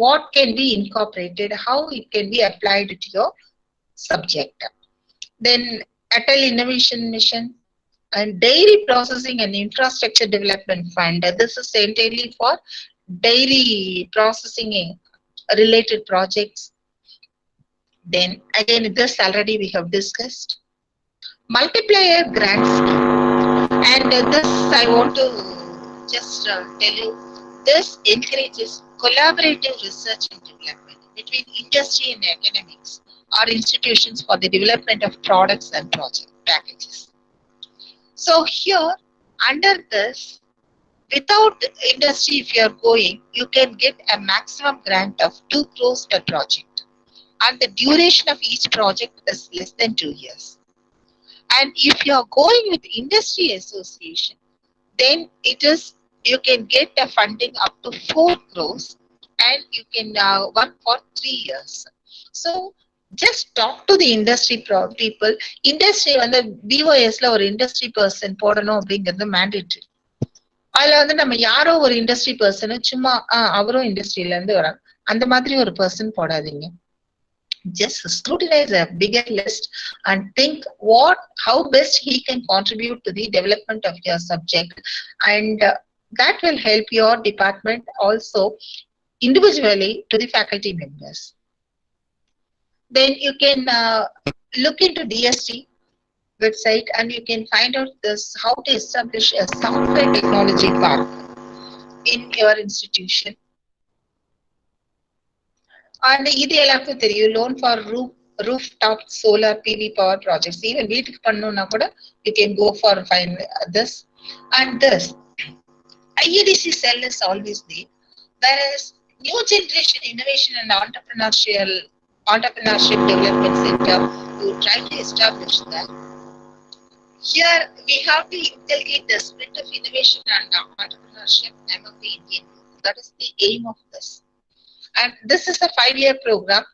S3: what can be incorporated, how it can be applied to your subject. Then Atal Innovation Mission and Dairy Processing and Infrastructure Development Fund. This is entirely for dairy processing related projects. Then again, this already we have discussed. Multiplier grant scheme. And this I want to just tell you, this encourages collaborative research and development between industry and academics or institutions for the development of products and project packages. So here, under this, without industry, if you are going, you can get a maximum grant of 2 crores per project. And the duration of each project is less than 2 years. And if you are going with industry association, then it is, you can get a funding up to 4 crores and you can work for 3 years. So just talk to the industry people. Industry வந்து BOSல ஒரு industry person போடணும் அப்படிங்கிறது mandatory. அதுல வந்து நம்ம யாரோ ஒரு industry person சும்மா அவரும் இண்டஸ்ட்ரியில இருந்து வராங்க அந்த மாதிரி ஒரு person போடாதீங்க. Just scrutinize a bigger list and think how best he can contribute to the development of your subject, and that will help your department also individually to the faculty members. Then you can look into DST website and you can find out this how to establish a software technology park in your institution. And இது எல்லாருக்கும் தெரியும், loan for rooftop solar PV power projects. Even வீட்டுக்கு பண்ணனும்னா கூட you can go for find this. And this IEDC cell is always there. Whereas new generation innovation and entrepreneurship development center, you try to establish that. Here we have to inculcate the spirit of innovation and entrepreneurship among the Indian youth. That is the aim of this. And this is a 5-year program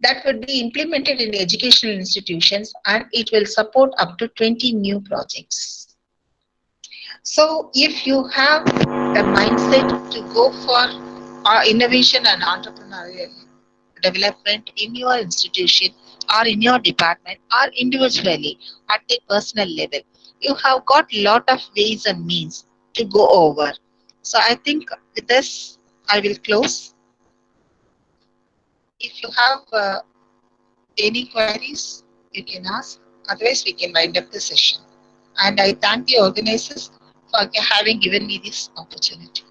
S3: that would be implemented in educational institutions, and it will support up to 20 new projects. So if you have a mindset to go for innovation and entrepreneurial development in your institution or in your department or individually at the personal level, you have got a lot of ways and means to go over. So I think with this I will close. If you have any queries, you can ask. Otherwise, we can wind up the session. And I thank the organizers for having given me this opportunity.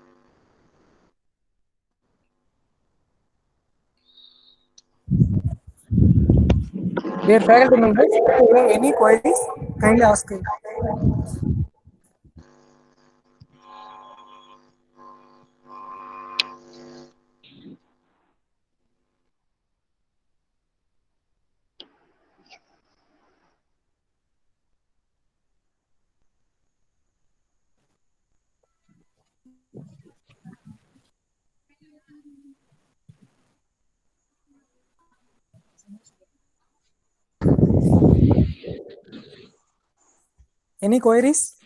S5: Dear faculty members, if you have any queries, kindly ask. Any queries?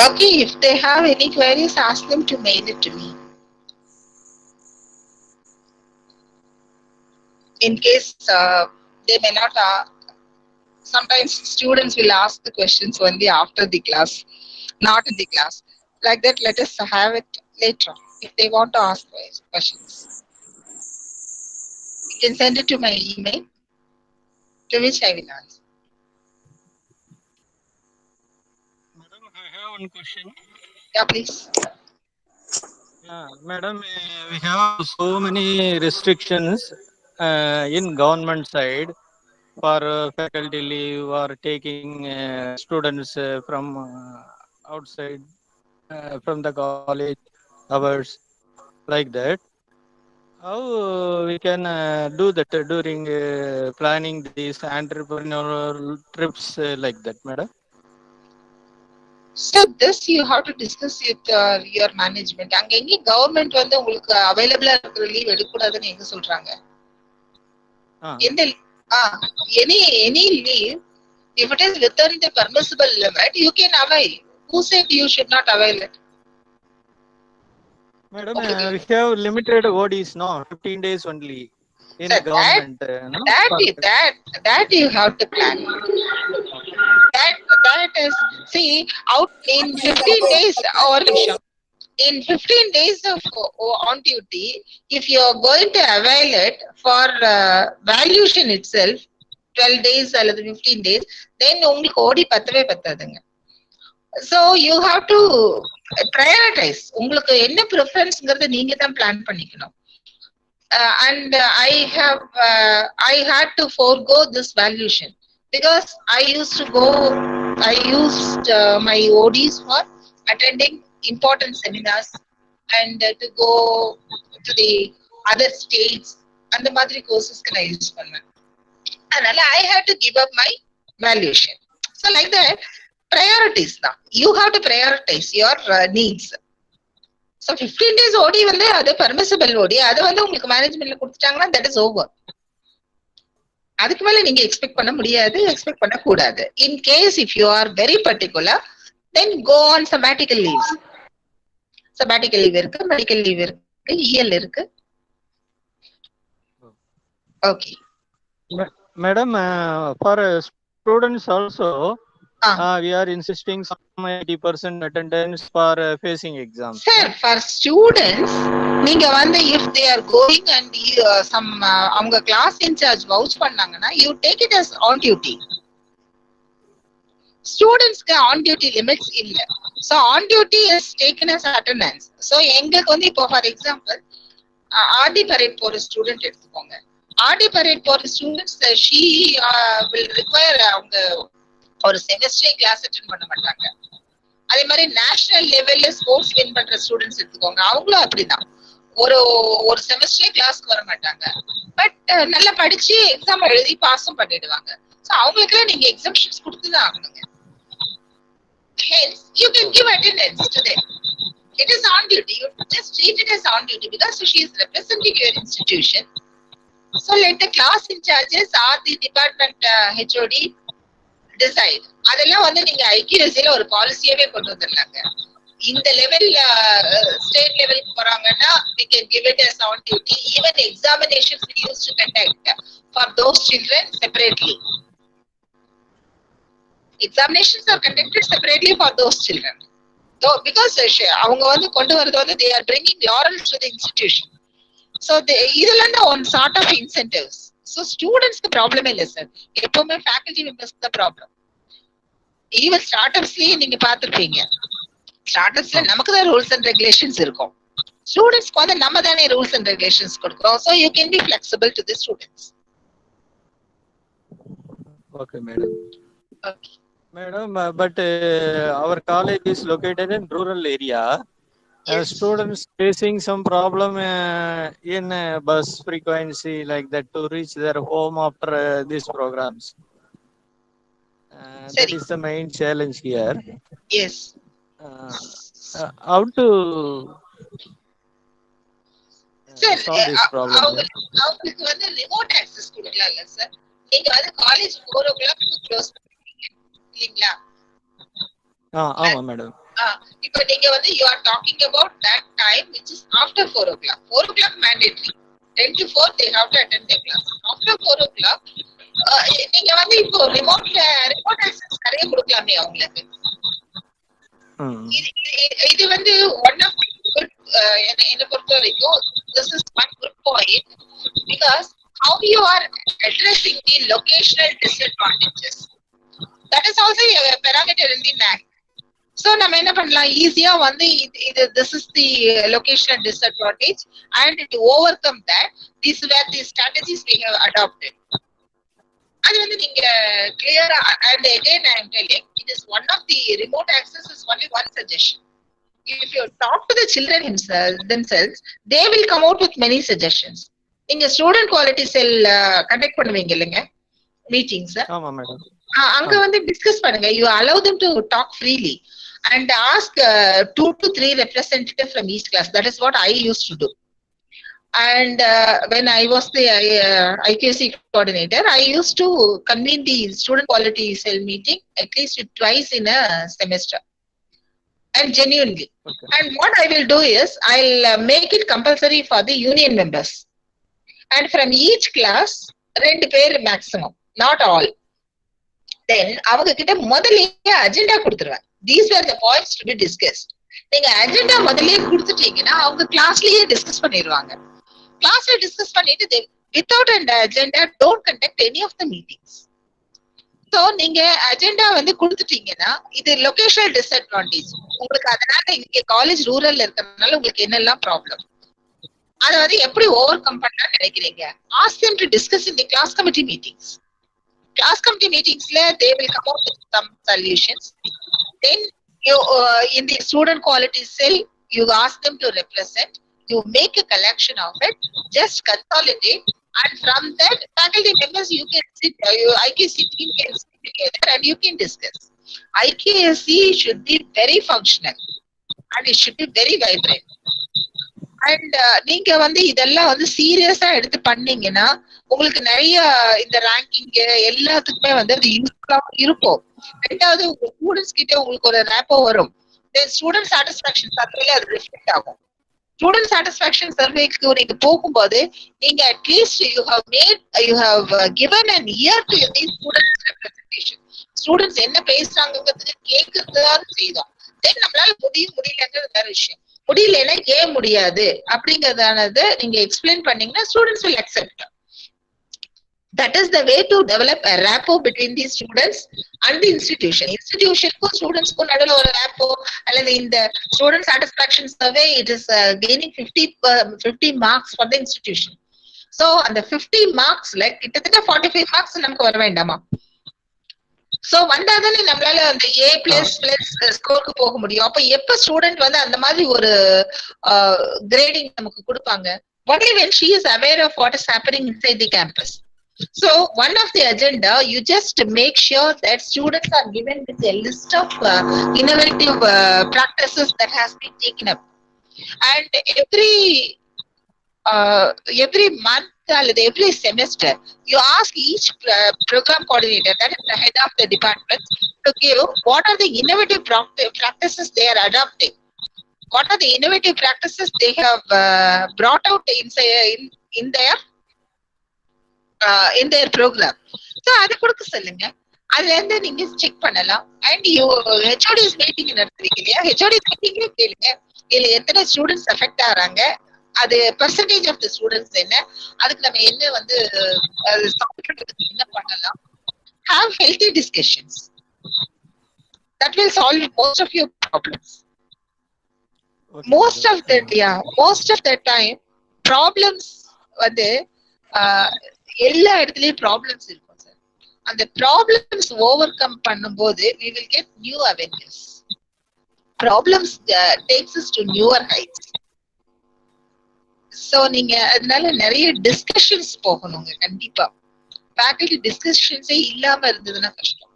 S3: Okay, if they have any queries, ask them to mail it to me. In case they may not, sometimes students will ask the questions only after the class, not in the class. Like that, let us have it later if they want to ask questions. You can send it to my email, to which I will answer.
S2: Madam, I have one question.
S3: Yeah, please.
S2: Madam, we have so many restrictions in government side for faculty leave or taking students from outside from the college hours, like that. How we can do that during planning these entrepreneurial trips like that, madam?
S3: So this you have to discuss with your management. அங்க எங்க government வந்து உங்களுக்கு அவைலபிளா இருக்கிற leave எடுக்கக்கூடாதுன்னு எங்க சொல்றாங்க? எந்த any leave, if it is within the permissible limit, you can avail. Who said you should not avail it?
S2: Madam, we have limited ODs, no, 15 days only in
S3: So
S2: government.
S3: that you have to plan. That is, see, out in 15 days or in 15 days of on duty, if you are going to avail it for valuation itself, 12 days or 15 days, then உங்களுக்கு ஓடி பத்தவே பத்தாதுங்க. So you have to prioritize. உங்களுக்கு என்ன preferenceங்கிறத நீங்க தான் plan பண்ணிக்கணும். And I had to forego this valuation because I used my ODs for attending important seminars and to go to the other states and the மாதிரி courses-க்கு நான் use பண்ணேன். அதனால I had to give up my valuation. So like that, priorities தான். You have to prioritize your needs. So 15 days OD வந்து அது permissible OD. அது வந்து உங்களுக்கு மேனேஜ்மெண்ட்ல கொடுத்துட்டாங்கன்னா that is over. அதுக்கு மேல நீங்க எக்ஸ்பெக்ட் பண்ண முடியாது, எக்ஸ்பெக்ட் பண்ண கூடாது. In case if you are very particular, then go on sabbatical leaves. Sabbatical leave இருக்கு, medical leave இருக்கு, EL இருக்கு. Okay.
S2: Madam, for students also, we are insisting some 80% attendance for facing exams.
S3: Sir, for students, நீங்க வந்து if they are going and some அவங்க class in charge vouch பண்ணாங்கன்னா, you take it as on duty. Students-க்கு on duty limits இல்ல. So on duty is taken as attendance. So எங்களுக்கு வந்து இப்போ for example, RD parade போற student எடுத்துக்கோங்க. RD parade போற students she will require அவங்க ஒரு செமஸ்டர் கிளாஸ் அட்டெண்ட் பண்ண மாட்டாங்க. அதே மாதிரி நேஷனல் லெவல்ல ஸ்போர்ட்ஸ் வின் பண்ற ஸ்டூடெண்ட்ஸ் எடுத்துக்கோங்க, அவங்களும் அப்படிதான் ஒரு செமஸ்டர் கிளாஸ்க்கு வர மாட்டாங்க. பட் நல்லா படிச்சு எக்ஸாம் எழுதி பாஸும் பண்ணிடுவாங்க. ஸோ அவங்களுக்குலாம் நீங்க எக்ஸம்ஷன்ஸ் கொடுத்துதான் ஆகணுங்க. Hence, you can give attendance to them. It is on duty. You just treat it as on duty because she is representing your institution. So let the class in charges or the department HOD decide. அதெல்லாம் வந்து நீங்க ஐக்கியசில ஒரு பாலிசியாவே கொண்டு வந்துடலாங்க. இந்த level state லெவலுக்கு போறாங்கன்னா we can give it as on duty. Even examinations we used to conduct for those children separately. Examinations are conducted separately for those children. So because அவங்க வந்து கொண்டு வரது வந்து they are bringing laurels to the institution. So இதெல்லாம் தான் one sort of incentives. So students-க்கு problem இல்லை sir, எப்பவுமே ஃபேக்கல்டி மெம்பர்ஸ்க்கு தான் ப்ராப்ளம். ஈவன் ஸ்டார்ட்அப்ஸ்லயே நீங்க பார்த்திருப்பீங்க, ஸ்டார்ட்அப்ஸ்ல நமக்கு தான் ரூல்ஸ் அண்ட் ரெகுலேஷன்ஸ் இருக்கும். ஸ்டூடெண்ட்ஸ்க்கு வந்து நம்ம தானே ரூல்ஸ் அண்ட் ரெகுலேஷன்ஸ் கொடுக்குறோம். So you can be flexible to the students.
S2: Okay, madam.
S3: Okay.
S2: Madam, but our college is located in rural area.
S3: Yes.
S2: Students facing some problem in bus frequency like that to reach their home after these programs. That is the main challenge here.
S3: Yes.
S2: How to solve this problem?
S3: அவங்களுக்கு வந்து remote access கொடுக்கலாம் இல்ல sir. நீங்க வந்து college 4 o'clock close பண்ணுவீங்க இல்லீங்களா?
S2: ஆமா madam.
S3: இப்போ நீங்க வந்து you are talking about that time which is after 4 o'clock. 4 o'clock mandatory. 10 to 4 they have to attend their class. After 4 o'clock நீங்க வந்து இப்போ ரிமோட் ஆக்சஸ் நிறைய கொடுக்கலாமே அவங்களுக்கு. இது வந்து one of good என்ன பொறுத்த வரைக்கும் this is one good point because how you are addressing the locational disadvantages, that is also a parameter in the NAC. So நம்ம என்ன பண்ணலாம், ஈஸியா வந்து இது this is the locational disadvantage and to overcome that these were the strategies we have adopted. அது வந்து நீங்க கிளியரா, and again I am telling, it is one of the remote access is only one suggestion. If you talk to the children themselves, they will come out with many suggestions. நீங்க student quality செல் conduct பண்ணுவீங்க இல்லைங்க meetings, அங்க வந்து discuss பண்ணுங்க. You allow them to talk freely and ask 2 to 3 representatives from each class. That is what I used to do. And when I was the IKC coordinator, I used to convene the student quality cell meeting at least twice in a semester. And genuinely. Okay. And what I will do is, I'll make it compulsory for the union members. And from each class, 2 பேர் maximum, not all. Then, அவங்க கிட்ட முதல்லயே agenda கொடுத்துருவேன். These were the points to be discussed. நீங்க agenda முதல்லயே கொடுத்துட்டீங்கன்னா அவங்க கிளாஸ்லயே discuss பண்ணிடுவாங்க. கிளாஸ்ல டிஸ்கஸ் பண்ணிட்டு without an agenda, don't conduct any of the meetings. So நீங்க அஜெண்டா வந்து கொடுத்துட்டீங்கன்னா இது லொகேஷனல் டிஸ்அட்வான்டேஜ் உங்களுக்கு. அதனால இங்க காலேஜ் ரூரல்ல இருக்கிறதுனால உங்களுக்கு என்னெல்லாம் ப்ராப்ளம், அதை வந்து எப்படி ஓவர் கம் பண்ணலாம்னு நினைக்கிறீங்க? Ask them to discuss in the class committee meetings. Class committee meetingsல they will come up with some solutions. Then you in the student quality cell, you ask them to represent. You make a collection of it, just consolidate, and from that faculty members you can sit, your IKC team can sit together and you can discuss. IKC should be very functional and it should be very vibrant. And நீங்க வந்து இதெல்லாம் வந்து சீரியஸா எடுத்து பண்ணீங்கன்னா உங்களுக்கு நிறைய இந்த ரேங்கிங் எல்லாத்துக்குமே வந்து அது யூஸ்ஃபுல்லா இருக்கும். ரெண்டாவது உங்க ஸ்டூடெண்ட்ஸ் கிட்ட உங்களுக்கு ஒரு ரேப்போ வரும். ஸ்டூடெண்ட் சாட்டிஸ்பாக்சன் சர்வேல அது ரிஃப்ளெக்ட் ஆகும். ஸ்டூடெண்ட் சாட்டிஸ்பாக்சன் சர்வேக்கு நீங்க போகும்போது நீங்க at least you have given an ear to the students representation. Students என்ன பேசுறாங்கிறதுக்கு கேட்கறதுதான் செய்தோம். தென் நம்மளால முடியலங்கிறது வேற விஷயம். முடியலன்னா ஏன் முடியாது அப்படிங்கறதானது நீங்க எக்ஸ்பிளைன் பண்ணீங்கன்னா students will accept. That is the way to develop a rapport between the students and the institution. Institutionக்கும் ஸ்டூடெண்ட்ஸ்க்கும் நடுவில் ஒரு rapport, அல்லது இந்த student satisfaction survey, it is gaining 50 marks for the institution. So அந்த 50 marksல கிட்டத்தட்ட 45 marks நமக்கு வர வேண்டாமா? சோ வந்தாதானே நம்மளால அந்த A++ ஸ்கோருக்கு போக முடியும். அப்ப எப்ப ஸ்டூடெண்ட் வந்து அந்த மாதிரி ஒரு கிரேடிங் நமக்கு கொடுப்பாங்க? Only when she is aware of what is happening inside the campus. So one of the agenda, you just make sure that students are given with a list of innovative practices that has been taken up, and every month or every semester you ask each program coordinator, that is the head of the department, to give what are the innovative practices they are adopting, what are the innovative practices they have brought out in their program. So அது கொடுக்க சொல்லுங்க. அதுல இருந்து நீங்க check பண்ணலாம். And HOD's meeting நடத்துவீங்க இல்லையா? HOD's மீட்டிங்ல கேளுங்க, இதுல எத்தனை ஸ்டூடெண்ட்ஸ் அஃபெக்ட் ஆறாங்க, அது பெர்சன்டேஜ் ஆஃப் த ஸ்டூடெண்ட்ஸ் என்ன, அதுக்கு நம்ம என்ன வந்து என்ன பண்ணலாம். Have healthy discussions. That will solve most of your problems. Okay. Most of the time problems வந்து எல்லா இடத்துலயும் ப்ராப்ளம்ஸ் இருக்கும் சார். அந்த ப்ராப்ளம்ஸ் ஓவர் கம் பண்ணும்போது we will get new avenues. Problems takes us to newer heights. So நீங்க அதனால நிறைய discussions போகணுங்க. கண்டிப்பா ஃபேக்கல்டி டிஸ்கஷன்ஸே இல்லாம இருந்ததுன்னா கஷ்டம்.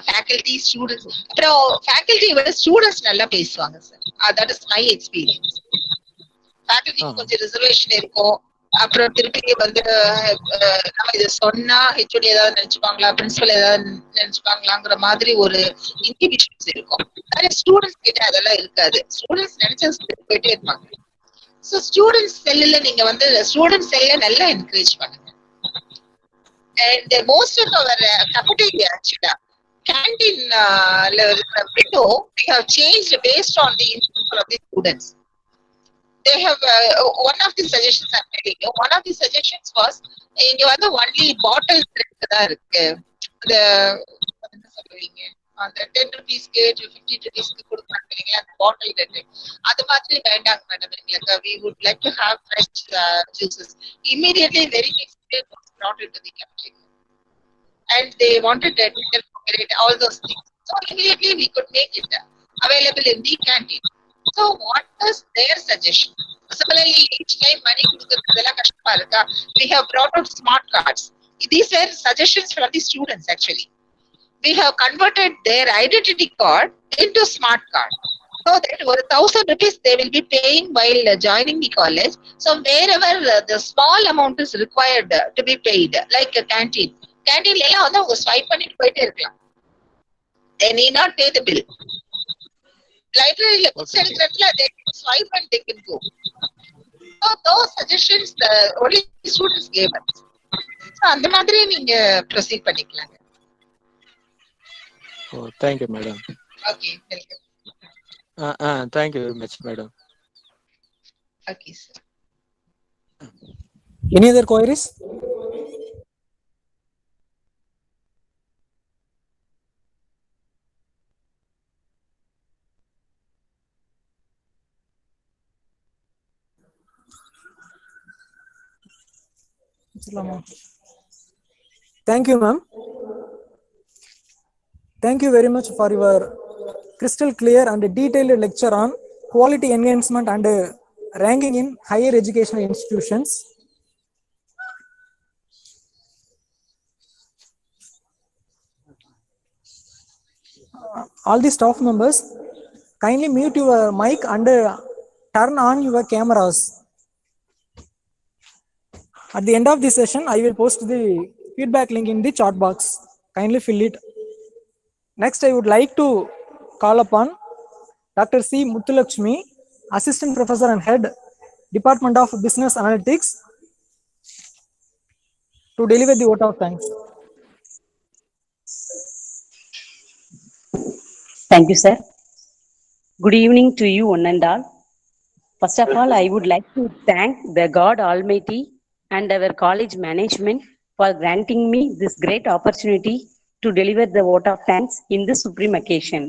S3: ஃபேக்கல்டி ஸ்டூடெண்ட்ஸ், அப்புறம் ஃபேக்கல்டி விட ஸ்டூடெண்ட்ஸ் நல்லா பேசுவாங்க sir. That is my experience. Faculty கொஞ்சம் ரிசர்வேஷன் இருக்கும். அப்புறம் திருப்பி வந்து நம்ம இதை சொன்னா ஹெச்ஓடி ஏதாவது நினைச்சுப்பாங்களா, பிரின்சிபல் ஏதாவது நினைச்சுப்பாங்களாங்கிற மாதிரி ஒரு இன்ஹிபிஷன்ஸ் இருக்கும். நிறைய ஸ்டூடெண்ட்ஸ் கிட்ட அதெல்லாம் இருக்காது. ஸ்டூடெண்ட்ஸ் நினைச்சது போயிட்டே இருப்பாங்க. ஸோ ஸ்டூடெண்ட்ஸ் செல்லுல நீங்க வந்து ஸ்டூடெண்ட் செல்ல நல்லா என்கரேஜ் பண்ணுங்க. அண்ட் மோஸ்ட் ஆஃப் அவர் கஃபெட்டீரியா ஆக்சுவலா கேண்டீன்ல இருக்கிற window we have changed based on the input of the students. They have one of the suggestions I'm telling you. One of the suggestions was இங்க வந்து only bottle drink தான் இருக்கு. அந்த என்ன சொல்றீங்க, அந்த 10 rupeesக்கு 50 rupeesக்கு கொடுக்குறாங்க இல்லைங்களா, அந்த பாட்டில் ட்ரிங்க், அது மாதிரி வேண்டாங்க மேடம் எங்களுக்கு. We would like to have fresh juices. Immediately very next day was brought into the cafeteria. and they wanted a Twitter, all those things. So immediately we could make it available in the canteen. So what is their suggestion? Similarly, each time money we have brought out smart cards. These were suggestions from the students actually. We have converted their identity card into smart card. So that 1,000 rupees they will be paying while joining the college. So wherever the small amount is required to be paid, like a canteen. Canteen swipe பண்ணிட்டு போயிட்டே இருக்கலாம். They need not pay the bill. Library books they can swipe and they can go. So those suggestions the only students gave us. So அந்த மாதிரி நீங்க proceed பண்ணிக்கலாங்க.
S2: Oh, thank you, madam.
S3: Okay, welcome.
S2: Thank you very much, madam.
S3: Okay, sir.
S5: Any other queries? Thank you, ma'am. Thank you very much for your crystal clear and detailed lecture on quality enhancement and ranking in higher educational institutions. All the staff members, kindly mute your mic and turn on your cameras. At the end of this session, I will post the feedback link in the chat box. Kindly fill it. Next, I would like to call upon Dr. C. Muthulakshmi, Assistant Professor and Head, Department of Business Analytics, to deliver the vote of thanks.
S8: Thank you, sir. Good evening to you one and all. First of all, I would like to thank the God Almighty and our college management for granting me this great opportunity to deliver the vote of thanks in this supreme occasion.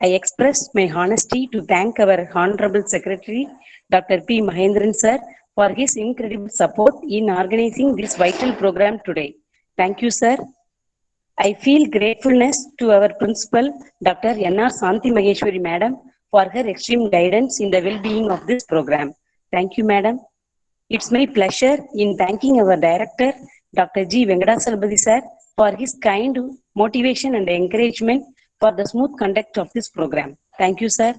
S8: I express my honesty to thank our Honorable Secretary, Dr. P. Mahendran sir, for his incredible support in organizing this vital program today. Thank you, sir. I feel gratefulness to our principal, Dr. N.R. Santi Maheshwari madam, for her extreme guidance in the well-being of this program. Thank you, madam. It's my pleasure in thanking our director, Dr. G.Venkataswamy sir, for his kind motivation and encouragement for the smooth conduct of this program. Thank you, sir.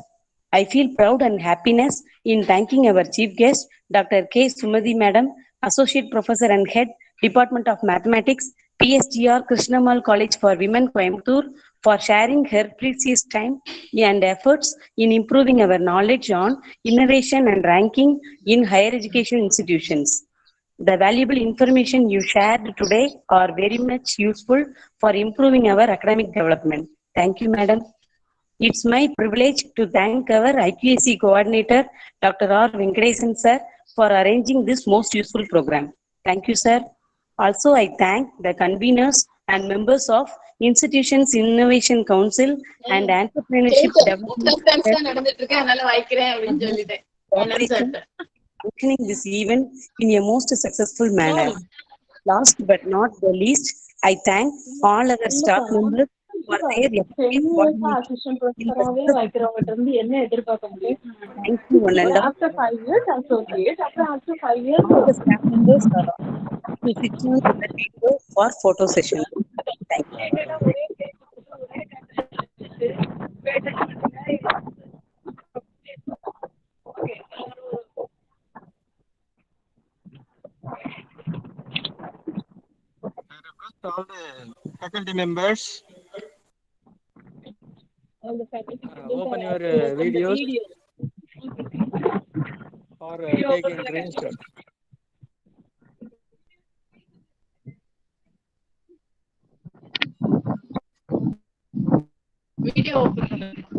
S8: I feel proud and happiness in thanking our chief guest, Dr. K.SUMATHI madam, Associate Professor and Head, Department of Mathematics, PSGR Krishnammal College for Women, Coimbatore, for sharing her precious time and efforts in improving our knowledge on innovation and ranking in higher education institutions. The valuable information you shared today are very much useful for improving our academic development. Thank you, madam. It's my privilege to thank our IQAC coordinator, Dr. R. Venkatesan sir, for arranging this most useful program. Thank you, sir. Also, I thank the conveners and members of Institutions Innovation Council and Entrepreneurship Development functioning this event in a most successful manner. Last but not the least, I thank all our staff members for their effective coordination in the Thank you, one and all.
S9: After 5 years, associate. After 5 years,
S8: All the staff members are to sit on the video for photo session. Thank you.
S2: I request all the faculty members
S9: all the faculty
S2: open your videos or taking screenshot.
S9: Video open.